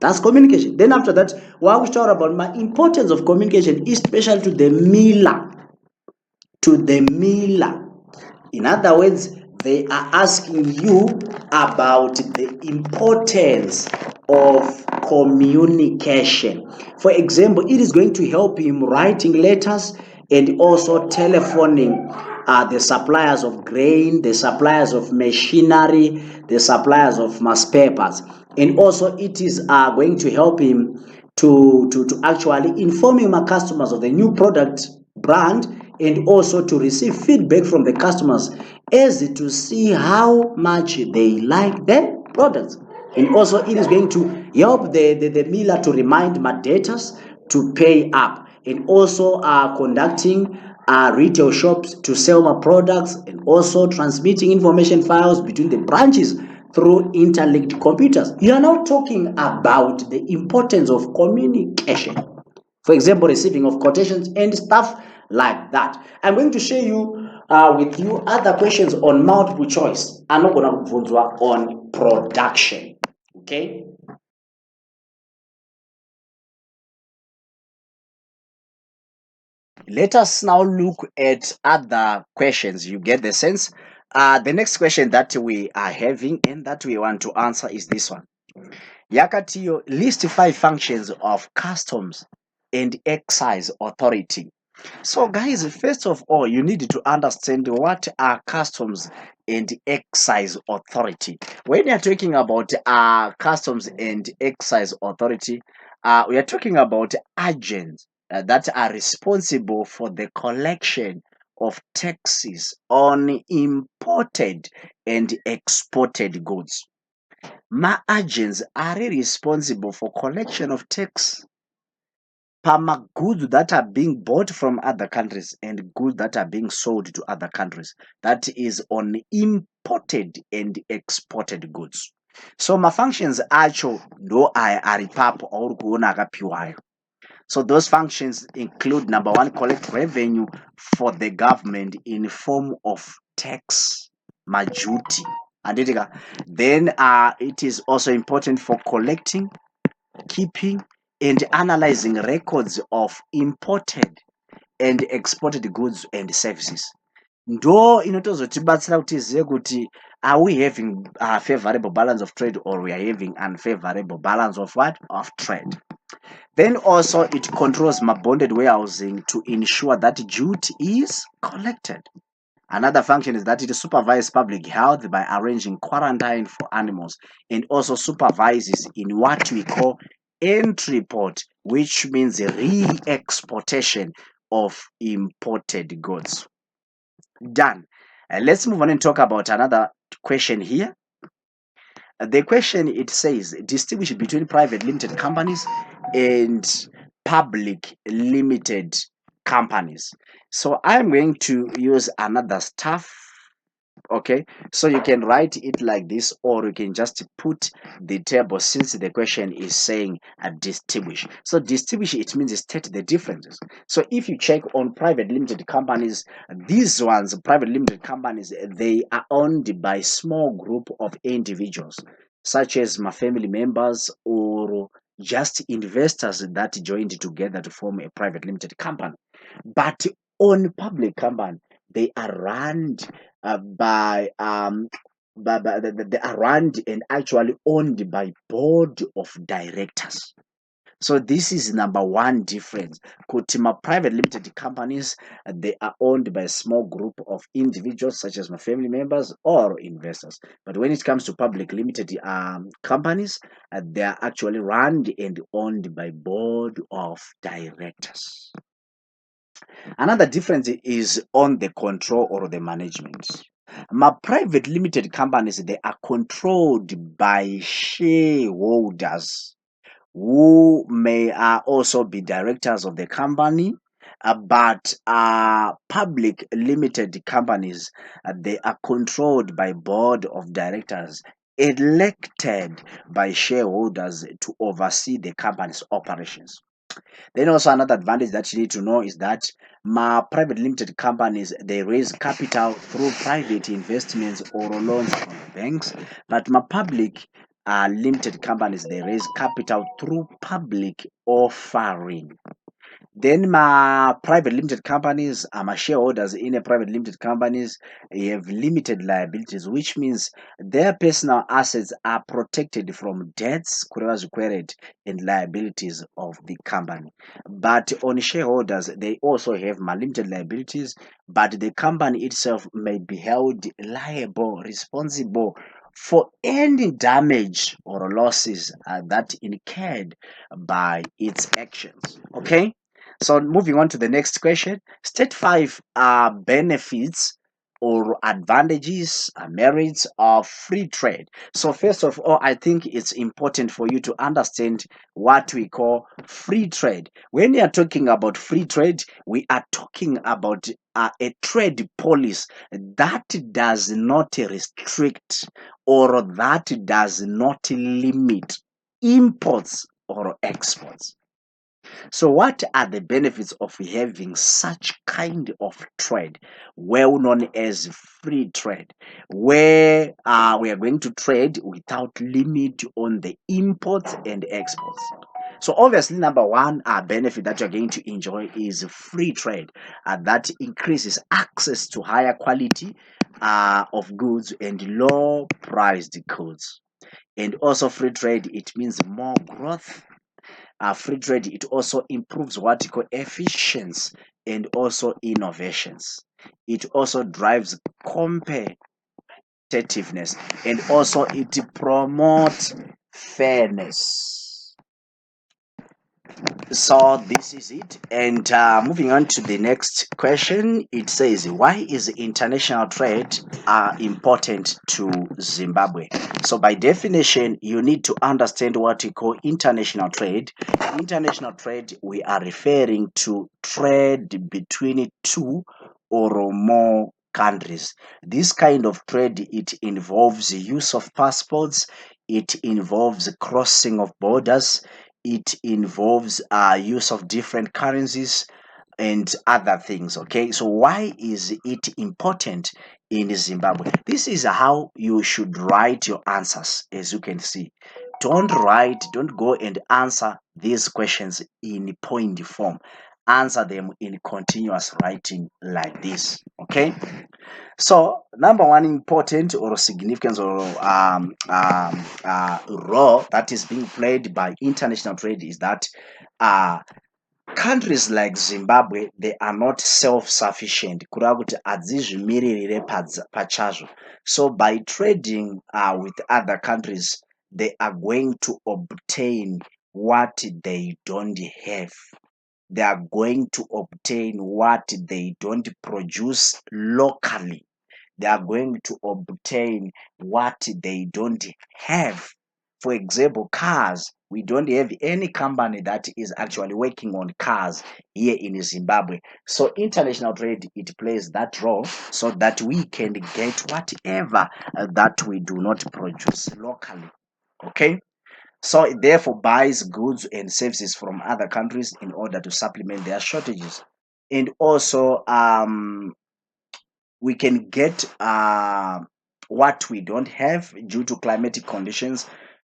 That's communication. Then after that, what we talk about my importance of communication, especially to the miller. In other words, they are asking you about the importance of communication. For example, it is going to help him writing letters and also telephoning the suppliers of grain, the suppliers of machinery, the suppliers of mass papers. And also it is going to help him to actually informing my customers of the new product brand, and also to receive feedback from the customers as to see how much they like the products. And also it is going to help the miller to remind my debtors to pay up, and also conducting retail shops to sell my products, and also transmitting information files between the branches through interlinked computers. You are now talking about the importance of communication. For example, receiving of quotations and stuff like that. I'm going to share you with you other questions on multiple choice. I'm not going to on production. Okay. Let us now look at other questions. You get the sense? The next question that we are having and that we want to answer is this one. Yakatiyo, list 5 functions of customs and excise authority. So guys, first of all, you need to understand what are customs and excise authority. When you're talking about customs and excise authority, we are talking about agents that are responsible for the collection of taxes on imported and exported goods. My agents are responsible for collection of tax per goods that are being bought from other countries and goods that are being sold to other countries. That is on imported and exported goods. So ma-functions acho ndo aya ari papo auri kuona akapiwayo. So those functions include, number one, collect revenue for the government in form of tax, majuti. Then it is also important for collecting, keeping, and analyzing records of imported and exported goods and services. Ndo inotozotibatsira kuti tizive kuti are we having a favorable balance of trade or we are having unfavorable balance of what? Of trade. Then also it controls bonded warehousing to ensure that duty is collected. Another function is that it supervises public health by arranging quarantine for animals and also supervises in what we call entry port, which means re-exportation of imported goods. Done. Let's move on and talk about another question here. The question, it says, distinguish between private limited companies and public limited companies. So I'm going to use another stuff. Okay, so you can write it like this, or you can just put the table since the question is saying distinguish. So distinguish, it means state the differences. So if you check on private limited companies, these ones, private limited companies, they are owned by small group of individuals, such as my family members or just investors that joined together to form a private limited company. But on public company, they are run by they are run and actually owned by board of directors. So this is number one difference. Kutima private limited companies, they are owned by a small group of individuals such as my family members or investors. But when it comes to public limited companies, they are actually run and owned by board of directors. Another difference is on the control or the management. My private limited companies, they are controlled by shareholders who may also be directors of the company, but public limited companies, they are controlled by board of directors elected by shareholders to oversee the company's operations. Then also another advantage that you need to know is that my private limited companies, they raise capital through private investments or loans from banks, but my public limited companies, they raise capital through public offering. Then my private limited companies, my shareholders in a private limited companies have limited liabilities, which means their personal assets are protected from debts, and liabilities of the company. But on shareholders, they also have limited liabilities, but the company itself may be held liable, responsible for any damage or losses that incurred by its actions. Okay. So moving on to the next question, state 5 benefits or advantages, merits of free trade. So first of all, I think it's important for you to understand what we call free trade. When we are talking about free trade, we are talking about a trade policy that does not restrict or that does not limit imports or exports. So what are the benefits of having such kind of trade, well known as free trade, where we are going to trade without limit on the imports and exports? So obviously, number one benefit that you're going to enjoy is free trade, that increases access to higher quality of goods and low priced goods. And also free trade, it means more growth. Free trade, it also improves what you call efficiency and also innovations. It also drives competitiveness and also it promotes fairness. So this is it. And moving on to the next question, it says, why is international trade important to Zimbabwe? So by definition, you need to understand what we call international trade. International trade, we are referring to trade between two or more countries. This kind of trade, it involves the use of passports, it involves crossing of borders, it involves use of different currencies and other things. Okay, so why is it important in Zimbabwe? This is how you should write your answers. As you can see, don't go and answer these questions in point form. Answer them in continuous writing like this. Okay, so number one important or significance or role that is being played by international trade is that countries like Zimbabwe, they are not self-sufficient. Kureva kuti hadzizvimiririre pachazvo. So by trading with other countries, they are going to obtain what they don't have. They are going to obtain what they don't produce locally. They are going to obtain what they don't have. For example, cars. We don't have any company that is actually working on cars here in Zimbabwe. So international trade, it plays that role so that we can get whatever that we do not produce locally. Okay, so it therefore buys goods and services from other countries in order to supplement their shortages. And also we can get what we don't have due to climatic conditions.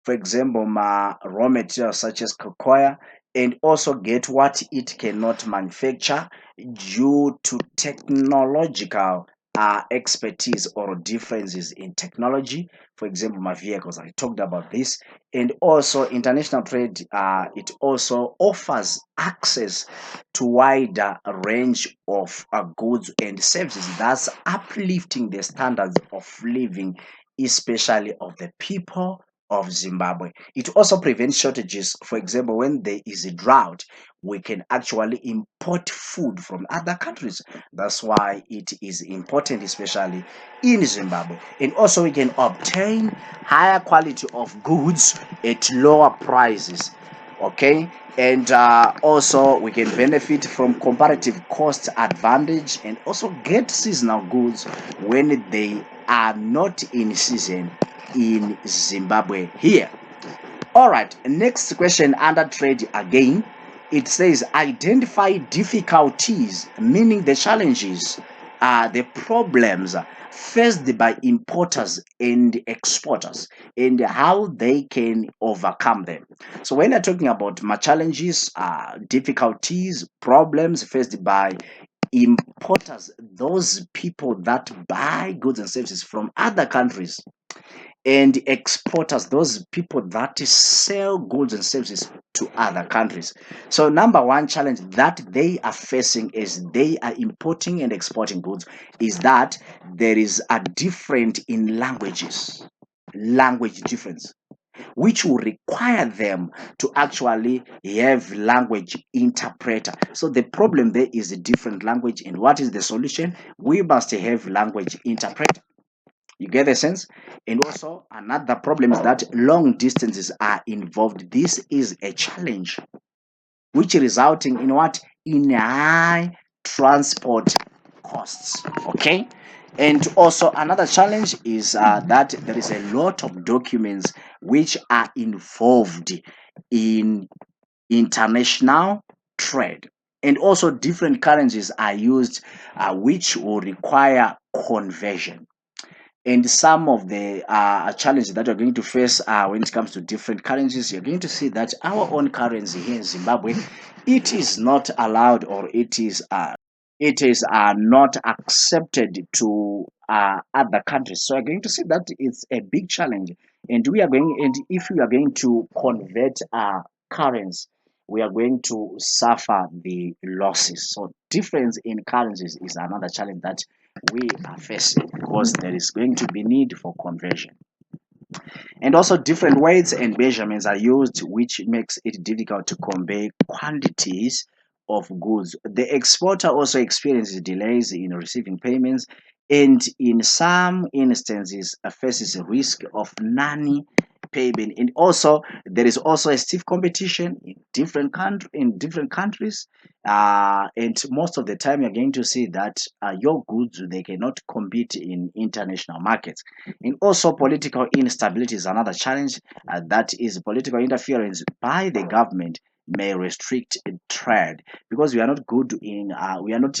For example, raw materials such as cocoa, and also get what it cannot manufacture due to technological expertise or differences in technology. For example, my vehicles, I talked about this. And also international trade, it also offers access to wider range of goods and services, thus uplifting the standards of living, especially of the people of Zimbabwe. It also prevents shortages. For example, when there is a drought, we can actually import food from other countries. That's why it is important, especially in Zimbabwe. And also we can obtain higher quality of goods at lower prices. Okay, and also we can benefit from comparative cost advantage and also get seasonal goods when they are not in season in Zimbabwe here. All right, next question under trade again. It says identify difficulties, meaning the challenges, the problems faced by importers and exporters and how they can overcome them. So when you're talking about my challenges, difficulties, problems faced by importers, those people that buy goods and services from other countries, and exporters, those people that sell goods and services to other countries. So number one challenge that they are facing as they are importing and exporting goods is that there is a difference in language difference, which will require them to actually have language interpreter. So the problem there is a different language, and what is the solution? We must have language interpreter. You get the sense? And also another problem is that long distances are involved. This is a challenge which resulting in what? In high transport costs. Okay. And also another challenge is that there is a lot of documents which are involved in international trade. And also different currencies are used which will require conversion. And some of the challenges that we're going to face when it comes to different currencies, you're going to see that our own currency here in Zimbabwe, it is not allowed, or it is not accepted to other countries. So you're going to see that it's a big challenge, and if we are going to convert our currency, we are going to suffer the losses. So difference in currencies is another challenge that we are facing, because there is going to be need for conversion. And also different weights and measurements are used, which makes it difficult to convey quantities of goods. The exporter also experiences delays in receiving payments, and in some instances faces a risk of payment. And also there is also a stiff competition in different countries, and most of the time you're going to see that your goods, they cannot compete in international markets. And also political instability is another challenge, that is political interference by the government may restrict trade, because we are not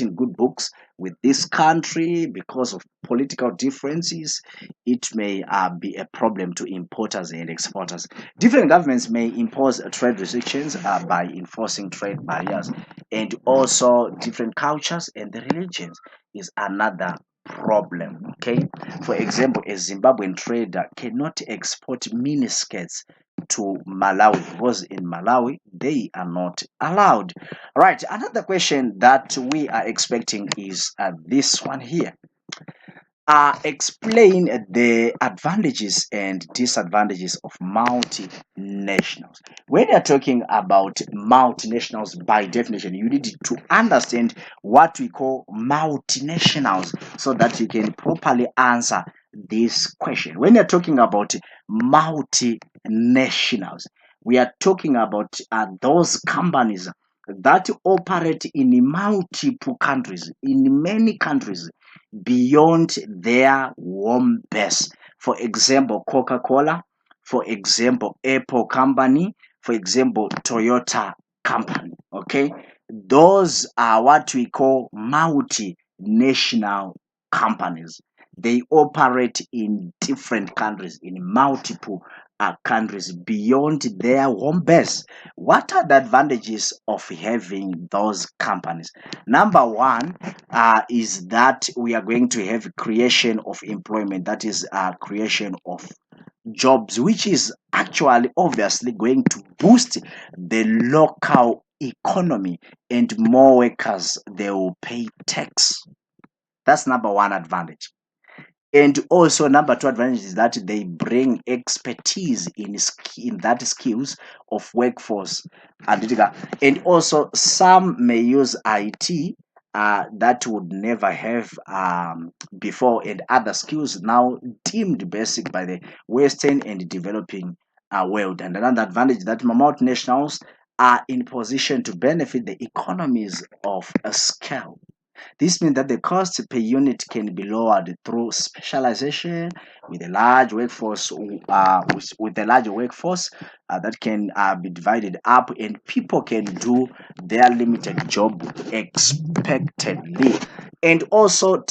in good books with this country because of political differences. It may be a problem to importers and exporters. Different governments may impose trade restrictions by enforcing trade barriers, and also different cultures and the religions is another problem. Okay, for example, a Zimbabwean trader cannot export miniskirts to Malawi because in Malawi they are not allowed. Right, another question that we are expecting is this one here. Explain the advantages and disadvantages of multinationals. When you're talking about multinationals, by definition, you need to understand what we call multinationals so that you can properly answer this question. When you're talking about multinationals, we are talking about those companies that operate in multiple countries, in many countries beyond their home base. For example, Coca-Cola, for example, Apple Company, for example, Toyota Company. Okay, those are what we call multinational companies. They operate in different countries, in multiple countries beyond their home base. What are the advantages of having those companies? Number one is that we are going to have creation of employment, that is creation of jobs, which is actually obviously going to boost the local economy, and more workers, they will pay tax. That's number one advantage. And also number two advantage is that they bring expertise in that skills of workforce analytica. And also some may use IT that would never have before, and other skills now deemed basic by the Western and developing world. And another advantage that multinationals are in position to benefit the economies of a scale. This means that the cost per unit can be lowered through specialization with a large workforce, with a large workforce that can be divided up, and people can do their limited job expectedly. And also,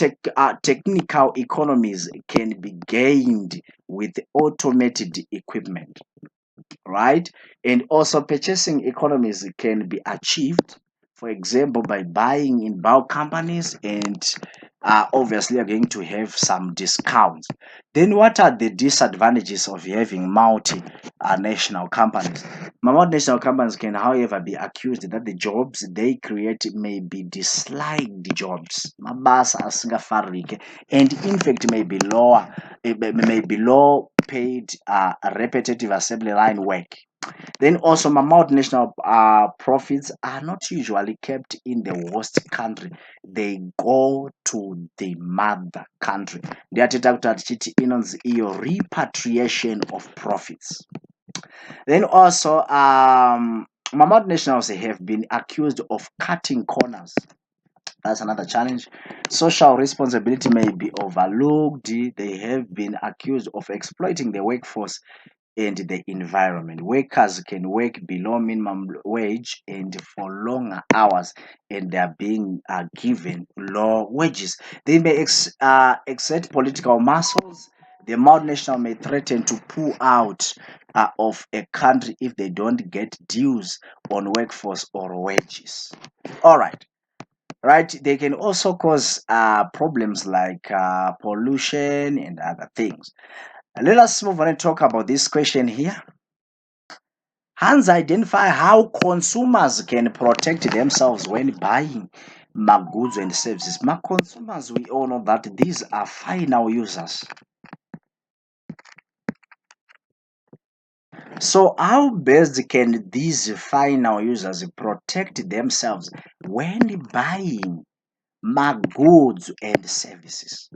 technical economies can be gained with automated equipment, right? And also purchasing economies can be achieved, for example, by buying in bulk companies, and obviously you're going to have some discounts. Then what are the disadvantages of having multinational companies? Multinational companies can, however, be accused that the jobs they create may be disliked jobs, mabasa asingafarike, and in fact may be low paid repetitive assembly line work. Then also, my multinational profits are not usually kept in the host country. They go to the mother country. Ndiateta kuti tichiti inonzi iyo repatriation of profits. Then also, my multinationals have been accused of cutting corners. That's another challenge. Social responsibility may be overlooked. They have been accused of exploiting the workforce and the environment. Workers can work below minimum wage and for longer hours, and they are being given low wages. They may exert political muscles. The multinational may threaten to pull out of a country if they don't get dues on workforce or wages. All right. Right, they can also cause problems like pollution and other things. Let us move on and talk about this question here. Hans, identify how consumers can protect themselves when buying goods and services. Consumers, we all know that these are final users. So how best can these final users protect themselves when buying goods and services?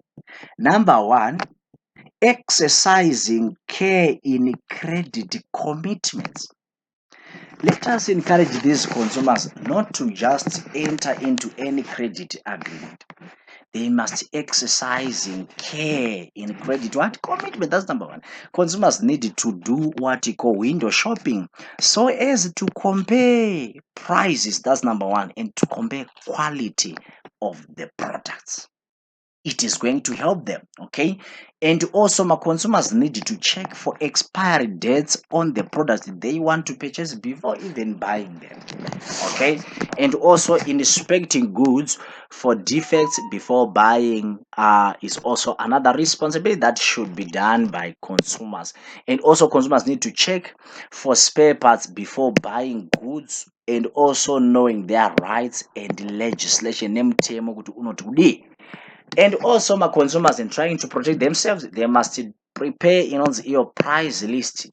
Number one, exercising care in credit commitments. Let us encourage these consumers not to just enter into any credit agreement. They must exercise in care in credit. What commitment? That's number one. Consumers need to do what you call window shopping so as to compare prices. That's number one. And to compare quality of the products. It is going to help them, okay? And also, my consumers need to check for expiry dates on the products they want to purchase before even buying them, okay? And also, inspecting goods for defects before buying is also another responsibility that should be done by consumers. And also, consumers need to check for spare parts before buying goods, and also knowing their rights and legislation. And also, my consumers, in trying to protect themselves, they must prepare your price list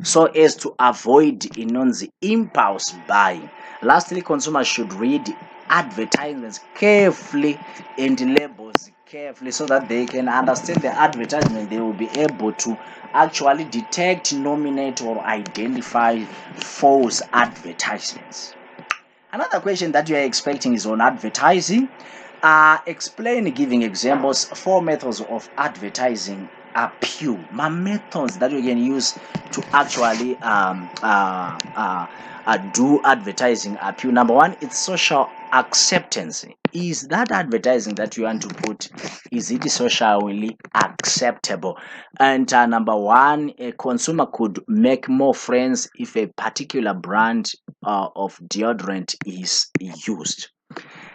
so as to avoid the impulse buying. Lastly, consumers should read advertisements carefully and labels carefully so that they can understand the advertisement. They will be able to actually detect, nominate, or identify false advertisements. Another question that you are expecting is on advertising. Explain, giving examples. 4 methods of advertising appeal. My methods that you can use to actually do advertising appeal. Number one, it's social acceptance. Is that advertising that you want to put, is it socially acceptable? And number one, a consumer could make more friends if a particular brand of deodorant is used.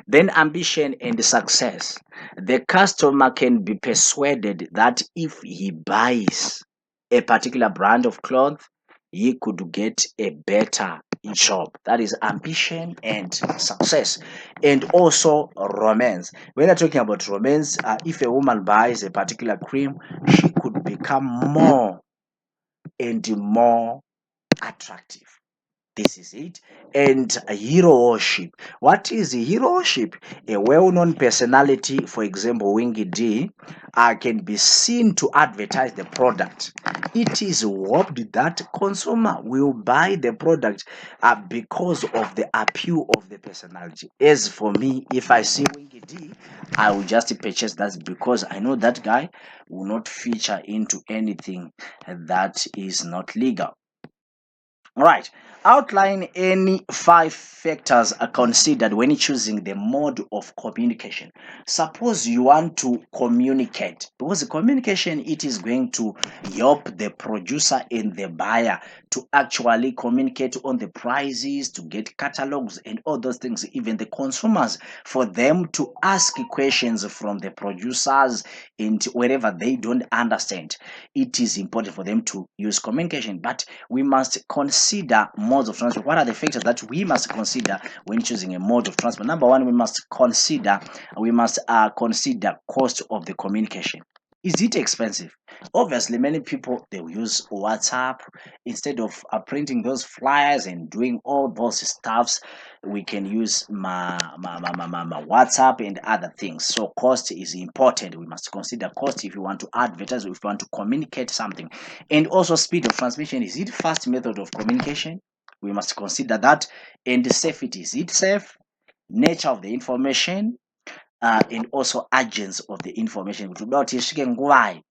Then ambition and success. The customer can be persuaded that if he buys a particular brand of cloth, he could get a better job. That is ambition and success. And also romance. When you're talking about romance, if a woman buys a particular cream, she could become more and more attractive. This is it. And hero worship. What is hero worship? A well-known personality, for example, Wingy D, can be seen to advertise the product. It is hoped that consumer will buy the product because of the appeal of the personality. As for me, if I see Wingy D, I will just purchase that because I know that guy will not feature into anything that is not legal. All right. Outline any 5 factors are considered when choosing the mode of communication. Suppose you want to communicate, because the communication, it is going to help the producer and the buyer to actually communicate on the prices, to get catalogs and all those things, even the consumers, for them to ask questions from the producers and wherever they don't understand. It is important for them to use communication, but we must consider modes of transport. What are the factors that we must consider when choosing a mode of transport? Number one, we must consider cost of the communication. Is it expensive? Obviously, many people, they will use WhatsApp instead of printing those flyers and doing all those stuffs. We can use my WhatsApp and other things. So cost is important. We must consider cost if you want to advertise, or if you want to communicate something. And also speed of transmission. Is it fast method of communication? We must consider that. And the safety. Is it safe? Nature of the information, and also urgency of the information. Why?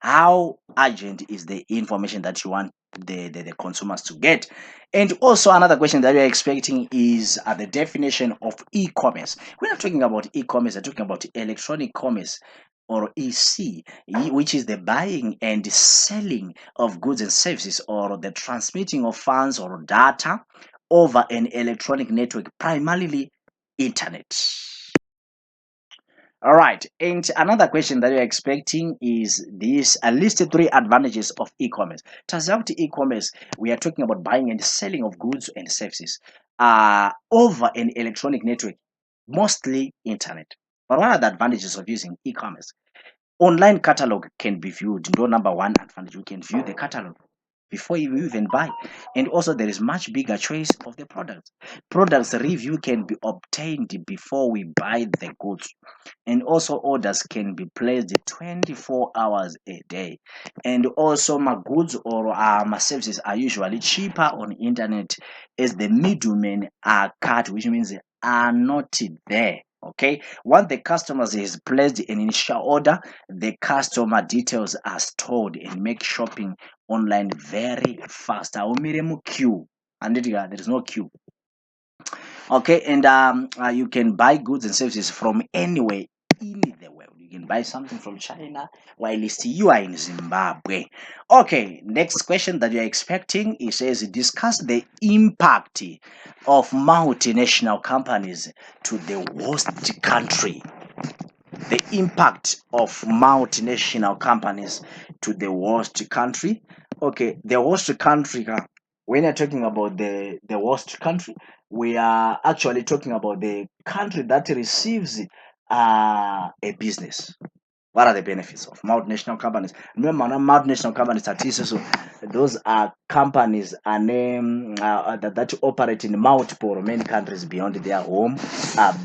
How urgent is the information that you want the consumers to get? And also another question that you're expecting is the definition of e-commerce. When I'm talking about e-commerce, I'm talking about electronic commerce, or EC, which is the buying and selling of goods and services, or the transmitting of funds or data over an electronic network, primarily internet. All right. And another question that you're expecting is this: list 3 advantages of e-commerce. Turns out e-commerce, we are talking about buying and selling of goods and services over an electronic network, mostly internet. But what are the advantages of using e-commerce? Online catalog can be viewed. No, number one advantage, we can view the catalog. before you even buy. And also there is much bigger choice of the products. Products review can be obtained before we buy the goods. And also orders can be placed 24 hours a day. And also my goods or my services are usually cheaper on internet as the middlemen are cut, which means they are not there. Okay, once the customers has placed an initial order, the customer details are stored and make shopping online very fast. Aumire mu queue, and there is no queue. Okay, and you can buy goods and services from anywhere in the world. You can buy something from China while you are in Zimbabwe. Okay, next question that you're expecting, it says discuss the impact of multinational companies to the host country. The impact of multinational companies to the host country. Okay, the host country, when you're talking about the host country, we are actually talking about the country that receives a business. What are the benefits of multinational companies? Remember, multinational companies are so those are companies that operate in multiple or many countries beyond their home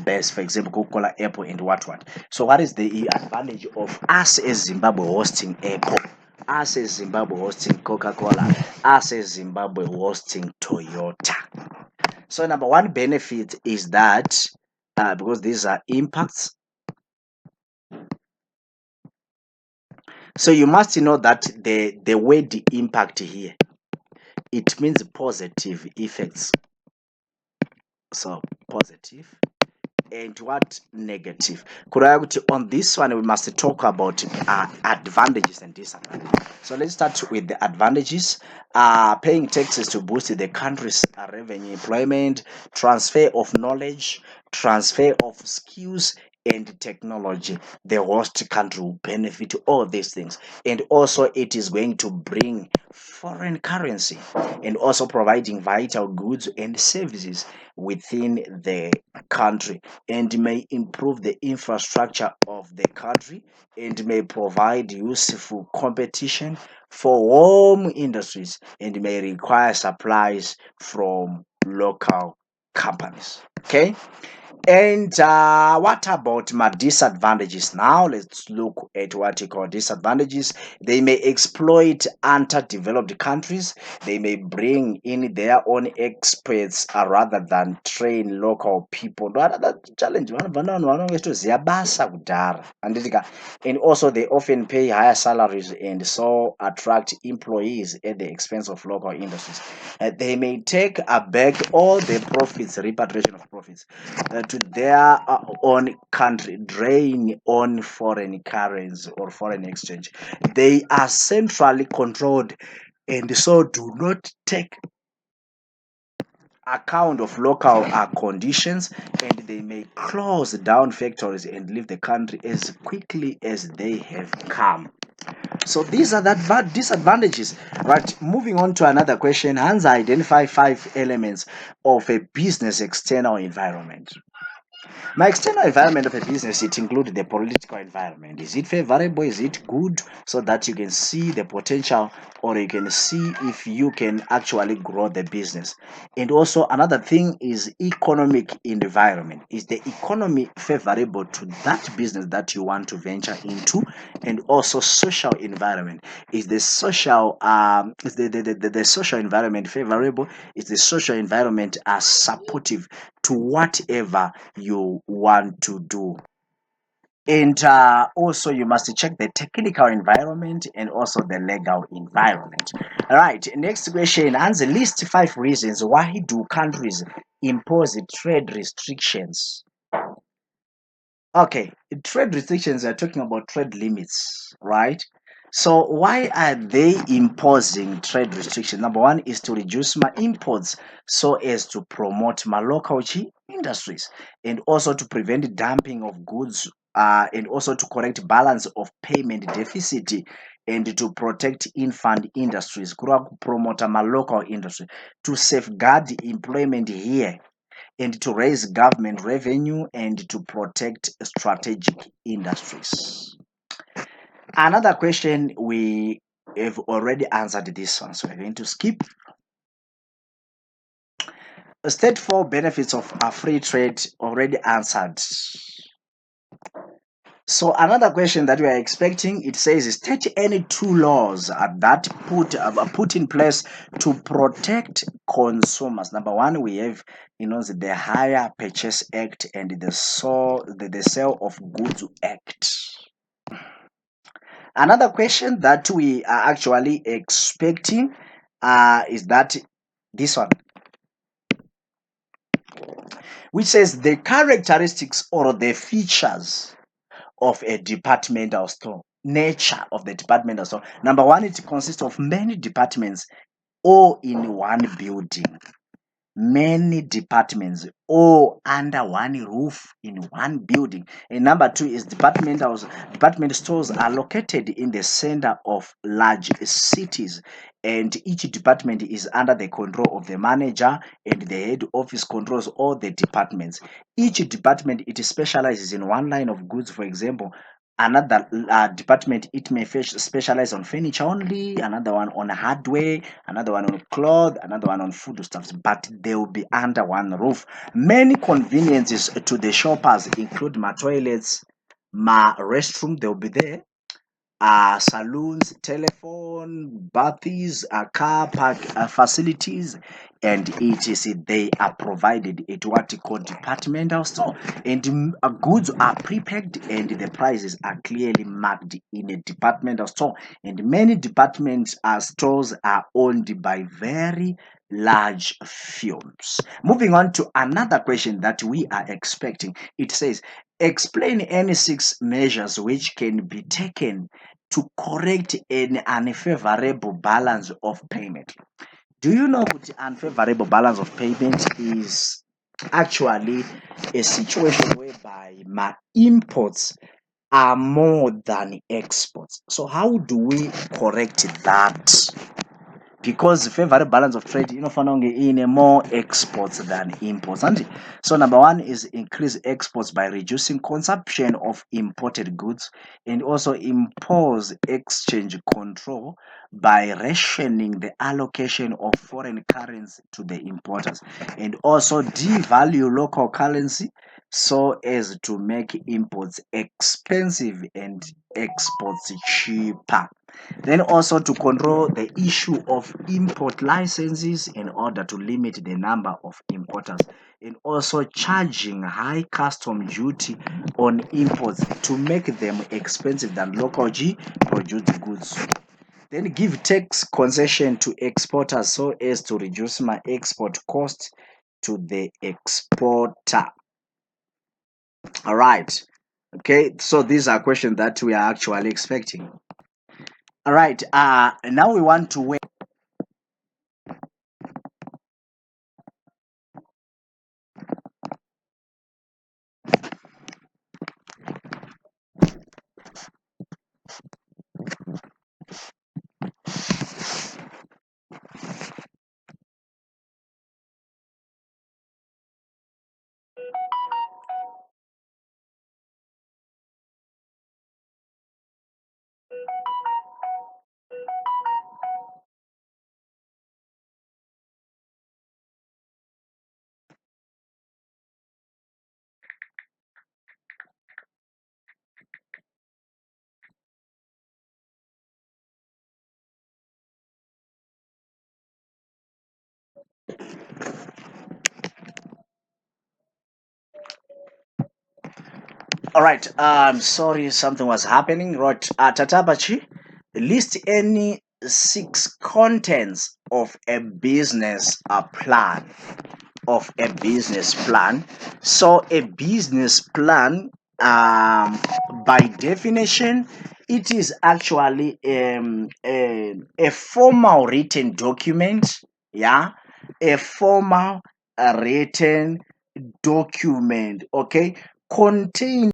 base. For example, Coca-Cola, Apple, and what. So, what is the advantage of us as Zimbabwe hosting Apple? Us as Zimbabwe hosting Coca-Cola? Us as Zimbabwe hosting Toyota? So, number one benefit is that because these are impacts. So you must know that the word impact here, it means positive effects. So positive and what negative. On this one, we must talk about advantages and disadvantages. So let's start with the advantages. Paying taxes to boost the country's revenue, employment, transfer of knowledge, transfer of skills, and technology. The host country will benefit all these things, and also it is going to bring foreign currency and also providing vital goods and services within the country, and may improve the infrastructure of the country, and may provide useful competition for home industries, and may require supplies from local companies. Okay, and what about my disadvantages? Now let's look at what you call disadvantages. They may exploit underdeveloped countries. They may bring in their own experts rather than train local people. Another challenge. And also they often pay higher salaries and so attract employees at the expense of local industries. They may take back all the profits, repatriation of profits, to their own country, drain on foreign currency or foreign exchange. They are centrally controlled and so do not take account of local conditions, and they may close down factories and leave the country as quickly as they have come. So these are the disadvantages. Right, moving on to another question. Hans identify 5 elements of a business external environment. My external environment of a business, it includes the political environment. Is it favorable? Is it good? So that you can see the potential, or you can see if you can actually grow the business. And also another thing is economic environment. Is the economy favorable to that business that you want to venture into? And also social environment. Is the social is the social environment favorable? Is the social environment supportive to whatever you want to do? And also you must check the technical environment and also the legal environment. All right, next question. Answer list 5 reasons why do countries impose trade restrictions. Okay, trade restrictions are talking about trade limits, right? So why are they imposing trade restrictions? Number one is to reduce my imports so as to promote my local industries, and also to prevent dumping of goods, and also to correct balance of payment deficit, and to protect infant industries, promote my local industry, to safeguard employment here, and to raise government revenue, and to protect strategic industries. Another question we have already answered this one, so we're going to skip. State 4 benefits of a free trade, already answered. So another question that we are expecting, it says, state any two laws that put in place to protect consumers. Number one, we have the Hire Purchase Act and the Sale of Goods Act. Another question that we are actually expecting is that this one, which says the characteristics or the features of a departmental store. Nature of the departmental store. Number one, it consists of many departments all in one building. Many departments all under one roof in one building. And number two is department stores are located in the center of large cities, and each department is under the control of the manager, and the head office controls all the departments. Each department, it specializes in one line of goods. For example, another department, it may specialize on furniture only, another one on hardware, another one on clothes, another one on foodstuffs, but they will be under one roof. Many conveniences to the shoppers include my toilets, my restroom, they'll be there, saloons, telephone, baths, car park facilities, and etc. They are provided at what you call departmental store, and goods are prepacked and the prices are clearly marked in a departmental store. And many department stores are owned by very large firms. Moving on to another question that we are expecting, it says, explain any 6 measures which can be taken to correct an unfavorable balance of payment. Do you know what unfavorable balance of payment is? Actually a situation whereby my imports are more than exports. So how do we correct that? Because favorable balance of trade in more exports than imports. And so number one is increase exports by reducing consumption of imported goods, and also impose exchange control by rationing the allocation of foreign currency to the importers, and also devalue local currency so as to make imports expensive and exports cheaper. Then also to control the issue of import licenses in order to limit the number of importers, and also charging high custom duty on imports to make them expensive than local produced goods. Then give tax concession to exporters so as to reduce my export cost to the exporter. All right. Okay, so these are questions that we are actually expecting. All right. Now we want to wait. All right. Sorry, something was happening. Right. Tatabachi, list any 6 contents of a business plan. So a business plan, by definition, it is actually a formal written document. Yeah, a formal written document. Okay, contain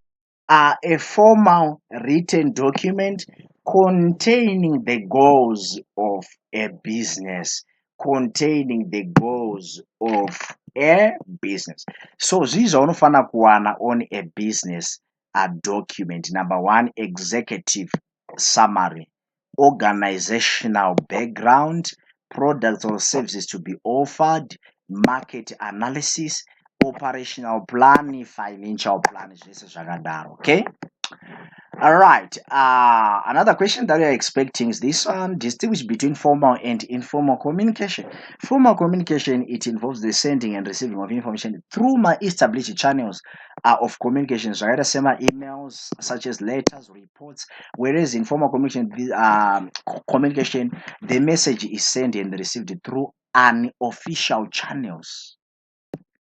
a formal written document containing the goals of a business, containing the goals of a business. So zvizo unofana kuwana on a business a document. Number one, executive summary. organizational background, products or services to be offered, market analysis, operational plan, financial plan. Okay. All right. Another question that we are expecting is this one: distinguish between formal and informal communication. Formal communication, it involves the sending and receiving of information through my established channels of communication, so either send emails such as letters, reports. Whereas informal communication, communication, the message is sent and received through unofficial channels.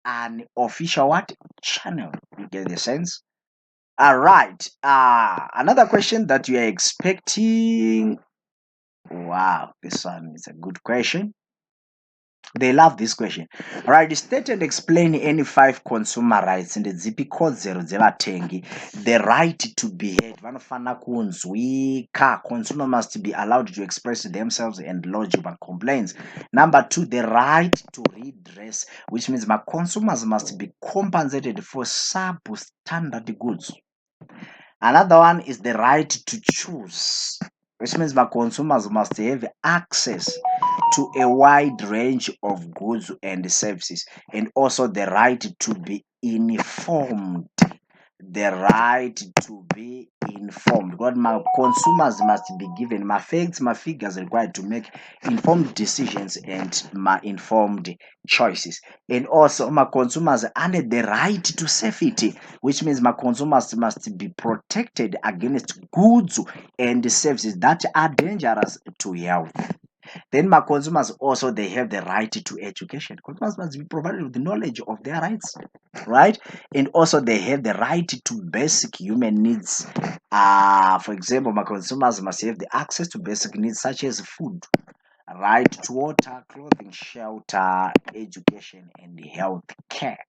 An official what channel? You get the sense? All right. Another question that you are expecting. Wow, this one is a good question. They love this question. All right. State and explain any 5 consumer rights in the zero dzevatengi. The right to be heard. Vanofana kunzwika. Consumer must be allowed to express themselves and lodge complaints. Number 2, the right to redress, which means my consumers must be compensated for substandard goods. Another one is the right to choose, which means my consumers must have access to a wide range of goods and services, and also the right to be informed. The right to be informed. Because my consumers must be given my facts, my figures required to make informed decisions and my informed choices. And also my consumers under the right to safety, which means my consumers must be protected against goods and services that are dangerous to health. Then my consumers also, they have the right to education. Consumers must be provided with the knowledge of their rights, right? And also they have the right to basic human needs. For example, my consumers must have the access to basic needs such as food, right to water, clothing, shelter, education, and health care.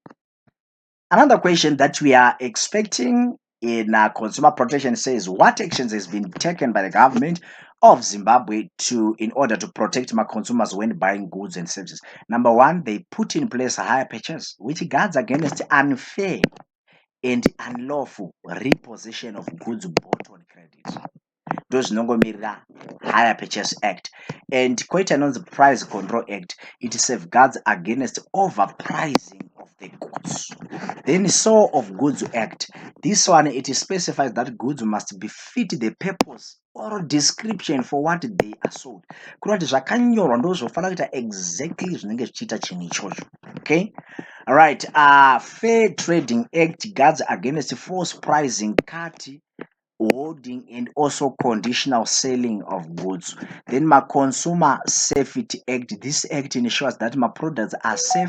Another question that we are expecting in consumer protection says, what actions has been taken by the government of Zimbabwe in order to protect my consumers when buying goods and services? Number 1, they put in place a hire purchase, which guards against unfair and unlawful repossession of goods bought on credit. Those Nongomirira Hire Purchase Act and Koitanon's Price Control Act. It safeguards against overpricing of the goods. Then Sale of Goods Act. This one, it specifies that goods must be fit the purpose or description for what they are sold. Kurati zvakanyorwa ndozvofanira kuita exactly zvinenge zvichiita chinhu ichocho. Okay. All right. Fair Trading Act guards against false pricing, cut, holding, and also conditional selling of goods. Then my Consumer Safety Act. This act ensures that my products are safe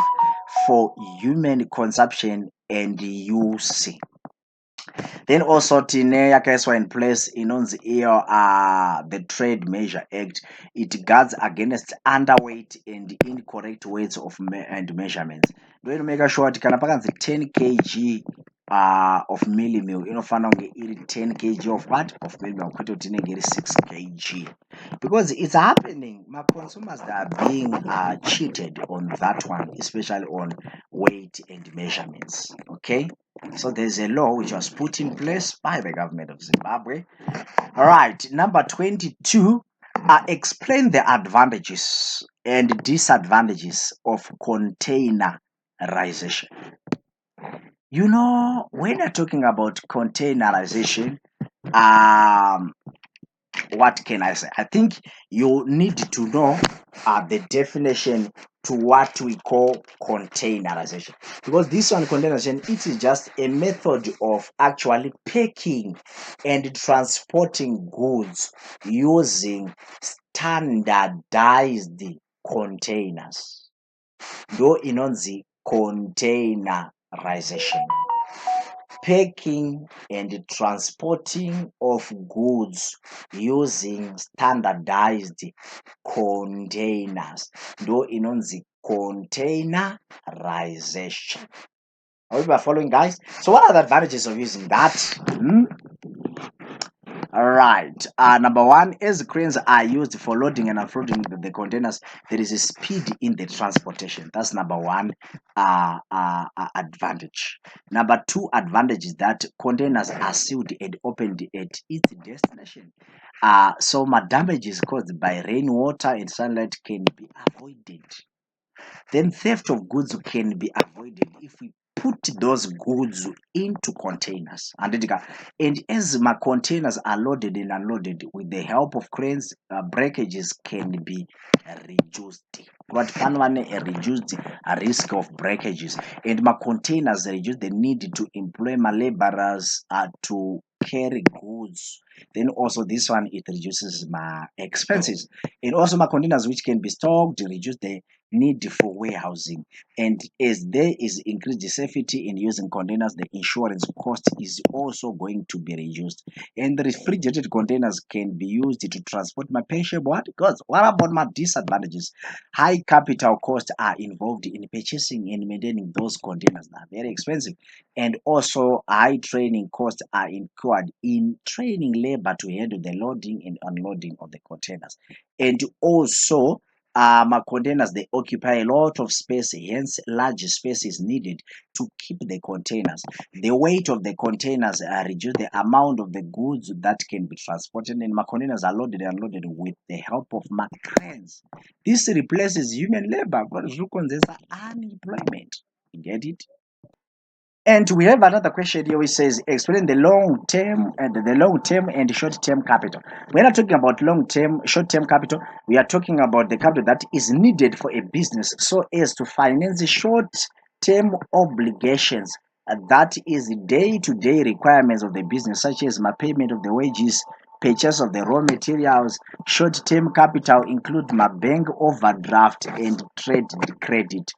for human consumption and use. Then also tine yakaiswa in place inonzi iyo the Trade Measure Act. It guards against underweight and incorrect weights of and measurements. Ndo make sure kuti kana pakanzi 10 kg of mealie meal inofanira kunge iri 10 kg of what of mealie meal, kwete kuti inenge iri 6 kg, because it's happening. My consumers, they are being cheated on that one, especially on weight and measurements. Okay, so there's a law which was put in place by the government of Zimbabwe. All right, number 22, explain the advantages and disadvantages of containerization. You know, when you're talking about containerization, what can I say? I think you need to know the definition to what we call containerization, because this one, containerization, it is just a method of actually packing and transporting goods using standardized containers. Ndo inonzi containerization. Packing and transporting of goods using standardized containers. Ndo inonzi containerization. Are we following, guys? So what are the advantages of using that? Right. Number one, as cranes are used for loading and unloading the containers, there is a speed in the transportation. That's number one advantage. Number two advantage is that containers are sealed and opened at its destination. So my damages caused by rainwater and sunlight can be avoided. Then theft of goods can be avoided if we put those goods into containers. And as my containers are loaded and unloaded with the help of cranes, breakages can be reduced. What can one reduce a risk of breakages, and my containers reduce the need to employ my laborers to carry goods. Then also this one, it reduces my expenses, and also my containers which can be stocked reduce the need for warehousing. And as there is increased safety in using containers, the insurance cost is also going to be reduced. And the refrigerated containers can be used to transport my perishable goods. What about my disadvantages? High capital costs are involved in purchasing and maintaining those containers. They are very expensive. And also high training costs are incurred in training labor to handle the loading and unloading of the containers. And also my containers, they occupy a lot of space, hence large space is needed to keep the containers. The weight of the containers reduce the amount of the goods that can be transported, and my containers are loaded and unloaded with the help of my cranes. This replaces human labor because unemployment. You get it? And we have another question here which says, explain the long term and short term capital. We're not talking about long term, short term capital. We are talking about the capital that is needed for a business so as to finance the short term obligations. That is day to day requirements of the business, such as my payment of the wages, purchase of the raw materials. Short term capital include my bank overdraft and trade credit.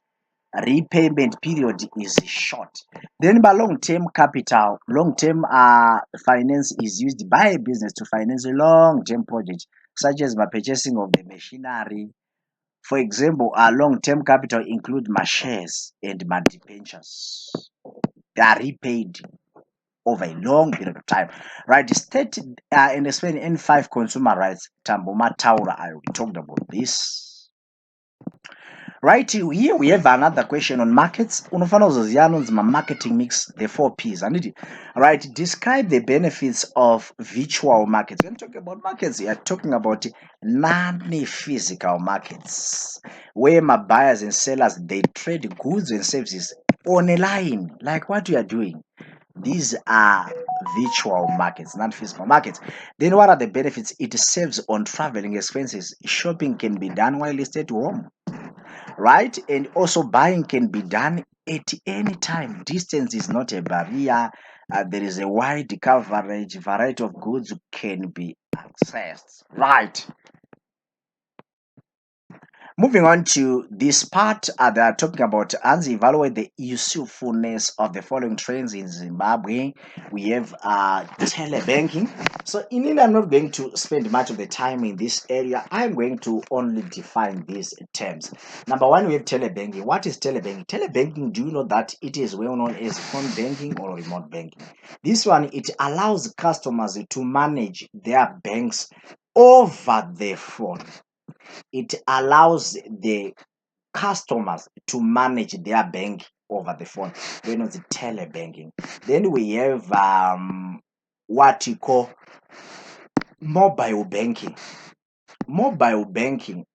Repayment period is short. Then by long-term capital, long-term finance is used by a business to finance a long-term project, such as by purchasing of the machinery. For example, our long-term capital include my shares and my debentures. They are repaid over a long period of time. Right? The state and explain N5 consumer rights, Tamboma Taura, I talked about this. Right, here we have another question on markets. Unofana uzoziana unzima marketing mix, the 4 P's. Right, describe the benefits of virtual markets. When talking about markets, we are talking about non-physical markets, where my buyers and sellers, they trade goods and services online, like what we are doing. These are virtual markets, non-physical markets. Then what are the benefits? It saves on traveling expenses. Shopping can be done while you stay at home, right? And also buying can be done at any time. Distance is not a barrier. There is a wide coverage. Variety of goods can be accessed, right? Moving on to this part, they are talking about as evaluate the usefulness of the following trends in Zimbabwe. We have telebanking. So in India, I'm not going to spend much of the time in this area. I'm going to only define these terms. Number one, we have telebanking. What is telebanking? Telebanking, do you know that it is well known as phone banking or remote banking? This one, it allows customers to manage their banks over the phone. It allows the customers to manage their bank over the phone. Then it's telebanking. Then we have what you call mobile banking. Mobile banking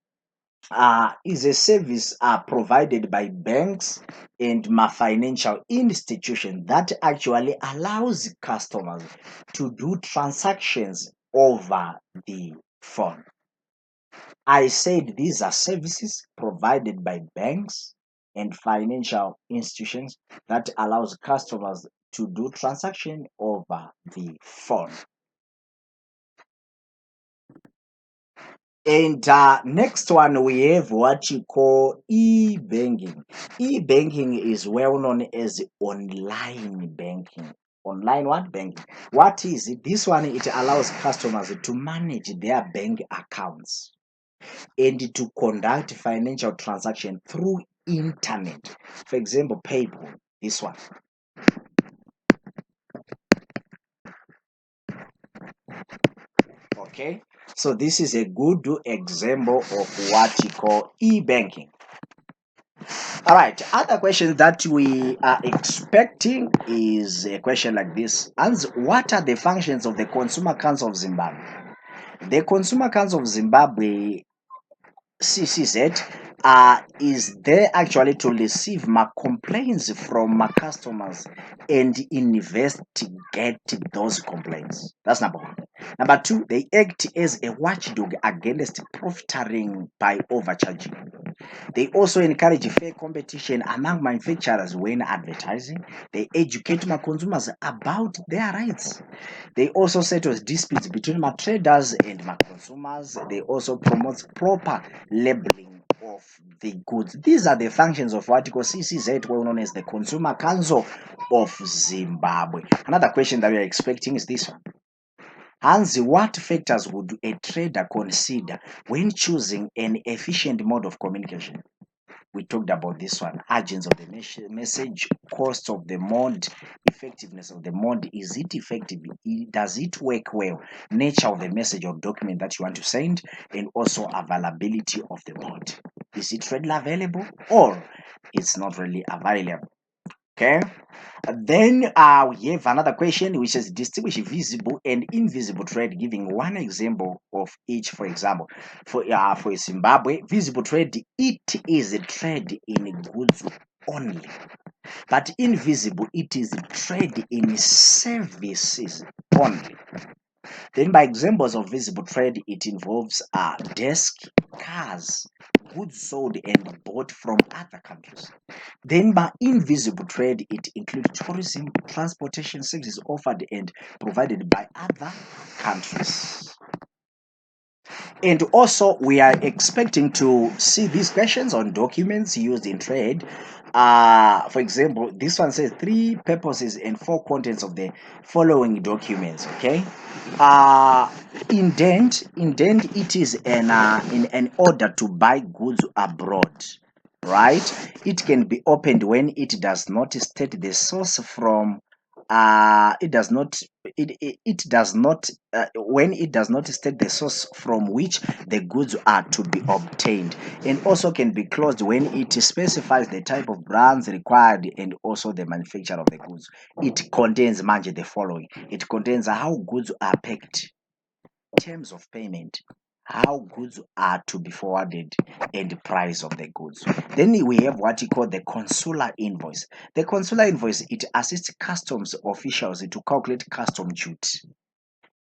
is a service provided by banks and my financial institution that actually allows customers to do transactions over the phone. I said these are services provided by banks and financial institutions that allows customers to do transaction over the phone. And next one, we have what you call e-banking. E-banking is well known as online banking. Online what banking? What is it? This one, it allows customers to manage their bank accounts and to conduct financial transaction through internet. For example, PayPal, this one. Okay, so this is a good example of what you call e-banking. All right, other questions that we are expecting is a question like this. And what are the functions of the Consumer Council of Zimbabwe? The Consumer Council of Zimbabwe, CCZ, is there actually to receive my complaints from my customers and investigate those complaints. That's number one. Number two, they act as a watchdog against profiteering by overcharging. They also encourage fair competition among manufacturers when advertising. They educate my consumers about their rights. They also settle disputes between my traders and my consumers. They also promote proper labeling of the goods. These are the functions of what you call CCZ, well known as the Consumer Council of Zimbabwe. Another question that we are expecting is this one. Hans, what factors would a trader consider when choosing an efficient mode of communication? We talked about this one. Urgency of the message, cost of the mode, effectiveness of the mode. Is it effective? Does it work well? Nature of the message or document that you want to send, and also availability of the mode. Is it readily available or it's not really available? Okay. Then we have another question which is distinguish visible and invisible trade, giving one example of each. For example, for Zimbabwe, visible trade, it is a trade in goods only, but invisible, it is a trade in services only. Then by examples of visible trade, it involves desk, cars, goods sold and bought from other countries. Then by invisible trade, it includes tourism, transportation services offered and provided by other countries. And also, we are expecting to see these questions on documents used in trade. For example, this one says 3 purposes and 4 contents of the following documents. Okay. Indent. It is in an order to buy goods abroad. Right. It can be opened when it does not state the source from. It does not it does not when it does not state the source from which the goods are to be obtained, and also can be closed when it specifies the type of brands required and also the manufacturer of the goods. It contains the following. It contains how goods are packed, terms of payment, how goods are to be forwarded, and the price of the goods. Then we have what you call the consular invoice. The consular invoice, it assists customs officials to calculate custom duty.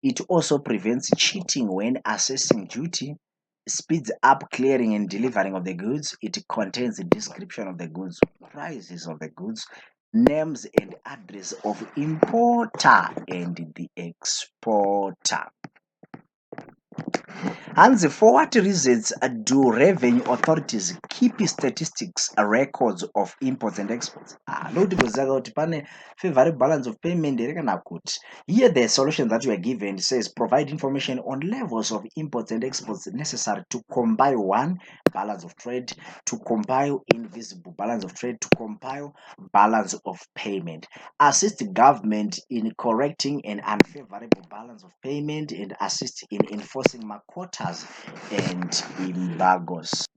It also prevents cheating when assessing duty, speeds up clearing and delivering of the goods. It contains a description of the goods, prices of the goods, names and address of importer and the exporter. And for what reasons do revenue authorities keep statistics records of imports and exports? Noti kuziva kuti pane favorable balance of payment here kana kuti. Here the solution that we are given says provide information on levels of imports and exports necessary to compile one balance of trade, to compile invisible balance of trade, to compile balance of payment. Assist the government in correcting an unfavorable balance of payment and assist in enforcing quotas and embargoes.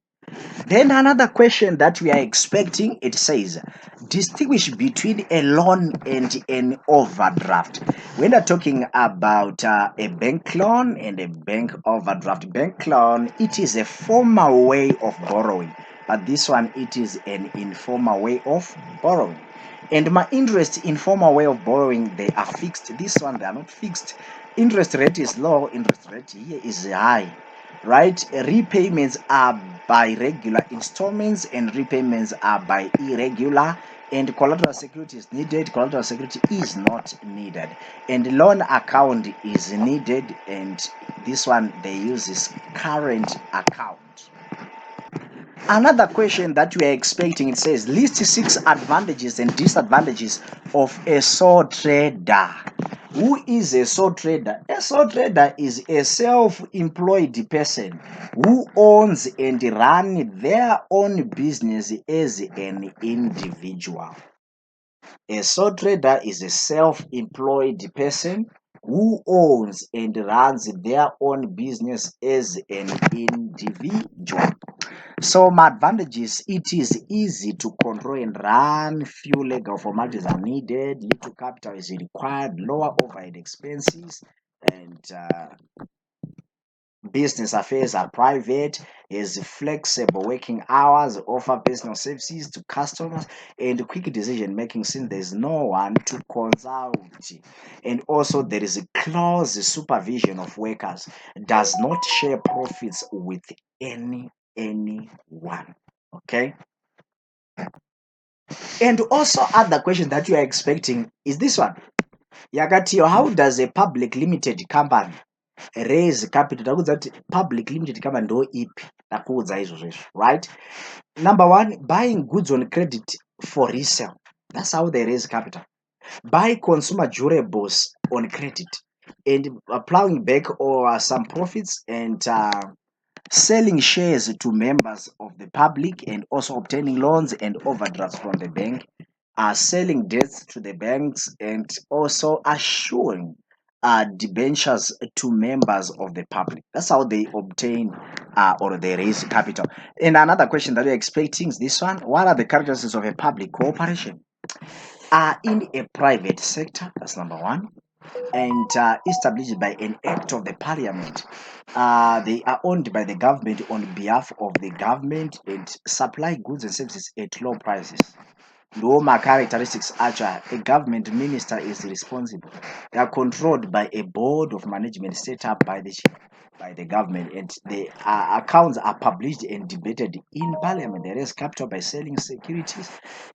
Then another question that we are expecting, it says, distinguish between a loan and an overdraft. When we're talking about a bank loan and a bank overdraft, bank loan, it is a formal way of borrowing, but this one, it is an informal way of borrowing. And my interest in formal way of borrowing, they are fixed. This one, they are not fixed. Interest rate is low, interest rate here is high. Right? Repayments are by regular installments and repayments are by irregular, and collateral security is needed, collateral security is not needed, and loan account is needed, and this one they use is current account. Another question that we are expecting, it says list 6 advantages and disadvantages of a sole trader. Who is a sole trader? A sole trader is a self-employed person who owns and runs their own business as an individual. A sole trader is a self-employed person who owns and runs their own business as an individual. So my advantage is it is easy to control and run. Few legal formalities are needed. Little capital is required. Lower overhead expenses, and business affairs are private. Has flexible working hours. Offer personal services to customers and quick decision making since there is no one to consult. And also there is a close supervision of workers. Does not share profits with anyone. Okay. And also other question that you are expecting is this one. Yakatiyo, how does a public limited company raise capital? Takuudza kuti public limited company ndo ipi? Takuudza izvozvo, right? Number one, buying goods on credit for resale. That's how they raise capital. Buy consumer durables on credit and plowing back or some profits and selling shares to members of the public and also obtaining loans and overdrafts from the bank, selling debts to the banks and also assuring debentures to members of the public. That's how they obtain or they raise capital. And another question that we're expecting is this one. What are the characteristics of a public corporation? In a private sector, that's number one, and established by an act of the parliament. They are owned by the government on behalf of the government and supply goods and services at low prices. Roma characteristics are a government minister is responsible. They are controlled by a board of management set up by the government, and the accounts are published and debated in parliament. They raise capital by selling securities.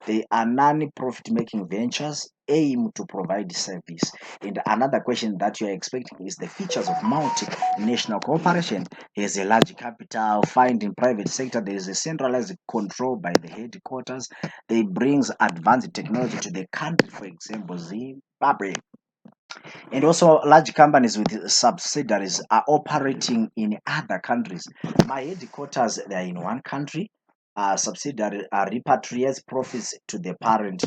They are non-profit making ventures aim to provide service. And another question that you are expecting is the features of multinational corporation. Has a large capital find in private sector. There is a centralized control by the headquarters. They brings advanced technology to the country, for example, Zimbabwe. And also large companies with subsidiaries are operating in other countries. My headquarters, they are in one country. Subsidiary repatriates profits to the parent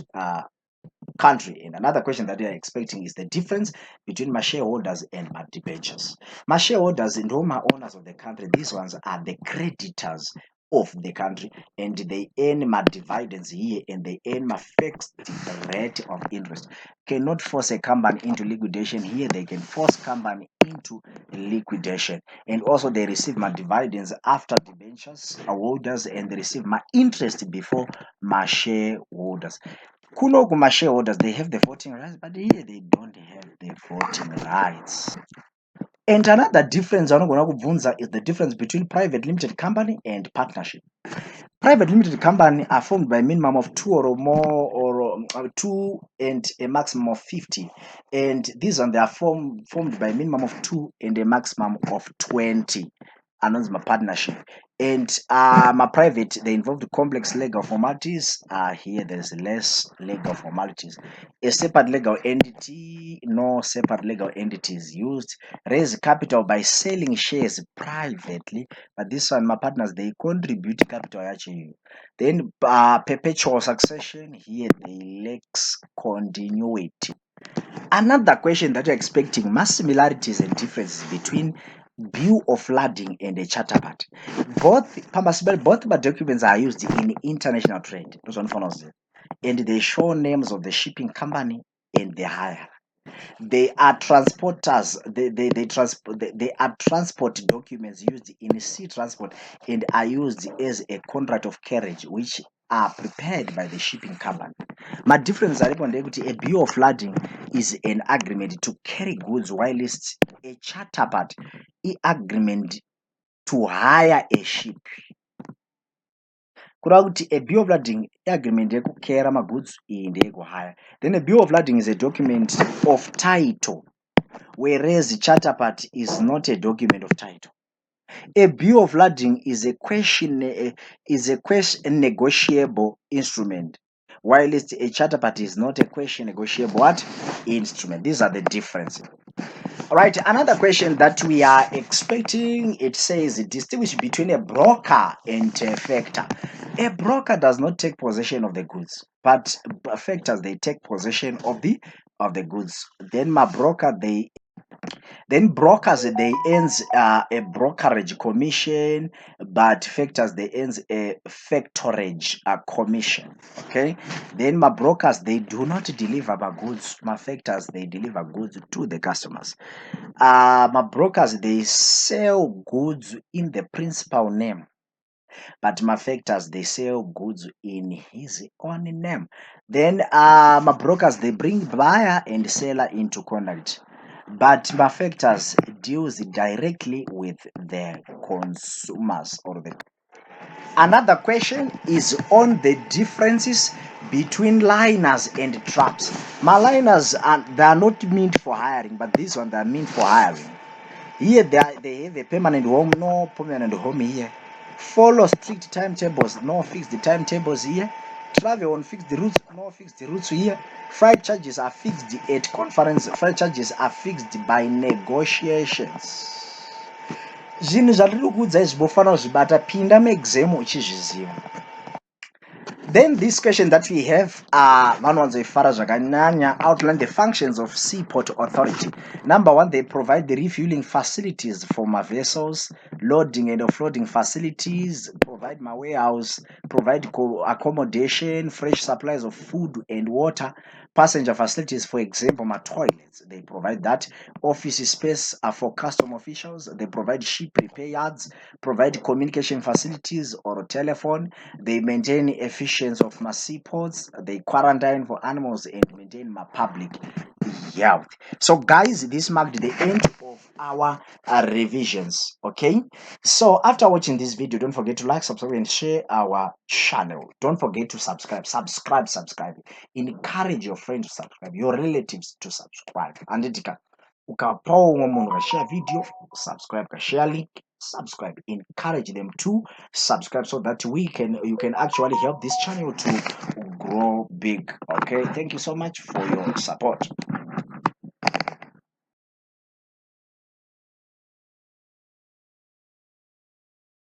country. And another question that they are expecting is the difference between my shareholders and my debentures. My shareholders and all my owners of the country, these ones are the creditors of the country, and they earn my dividends here and they earn my fixed rate of interest. Cannot force a company into liquidation here, they can force company into liquidation. And also they receive my dividends after debentures holders, and they receive my interest before my shareholders. Kunoku my shareholders, they have the voting rights, but here they don't have the voting rights. And another difference anogona kubvunza is the difference between private limited company and partnership. Private limited company are formed by a minimum of 2 or more, or 2 and a maximum of 50. And these ones, they are formed by a minimum of 2 and a maximum of 20. Announce my partnership. And my private, they involve complex legal formalities. Here there is less legal formalities. A separate legal entity, no separate legal entities used. Raise capital by selling shares privately, but this one, my partners, they contribute capital actually. Then perpetual succession, here they lacks continuity. Another question that you're expecting, mass similarities and differences between bill of lading and a charter part. Both my documents are used in international trade, and they show names of the shipping company and the hire. They are transporters. They are transport documents used in sea transport and are used as a contract of carriage, which are prepared by the shipping company. My difference is that a bill of lading is an agreement to carry goods, whilst a charter part is agreement to hire a ship. Kureva kuti a bill of lading agreement yekukera magoods iyi ndeyekuhire. Then a bill of lading is a document of title, whereas charter part is not a document of title. A bill of lading is a question negotiable instrument, whilst a charter part is not a question negotiable instrument. These are the differences. All right, another question that we are expecting, it says distinguish between a broker and a factor. A broker does not take possession of the goods, but factors, they take possession of the goods. Then my broker, they Then brokers, they earns a brokerage commission, but factors, they earns a factorage commission. Okay. Then my brokers, they do not deliver my goods. My factors, they deliver goods to the customers. My brokers, they sell goods in the principal name, but my factors, they sell goods in his own name. Then my brokers, they bring buyer and seller into contact, but my factors deals directly with the consumers or the. Another question is on the differences between liners and traps. My liners they are not meant for hiring, but this one they are meant for hiring. Here they have a permanent home, no permanent home here. Follow strict timetables, no fixed timetables here. Travel on fixed routes, no fixed routes here. Freight charges are fixed at conference. Freight charges are fixed by negotiations. Zvinhu zvatiri kuudza izvi bofanira kuzvibata, pinda muexam uchizviziva. Then this question that we have, vanwanzoifara zvakanyanya, outline the functions of Seaport Authority. Number one, they provide the refueling facilities for my vessels, loading and offloading facilities, provide my warehouse, provide accommodation, fresh supplies of food and water, passenger facilities, for example, my toilets, they provide that, office space for custom officials, they provide ship repair yards, provide communication facilities or telephone, they maintain efficiency of my seaports, they quarantine for animals and maintain my public health. So guys, this marked the end of our revisions. Okay, so after watching this video, don't forget to like, subscribe and share our channel. Don't forget to subscribe. Encourage your friends to subscribe, your relatives to subscribe. And ukapawo umwe munhu kashare video, subscribe, kashare link, subscribe. Encourage them to subscribe so that you can actually help this channel to grow big. Okay, thank you so much for your support.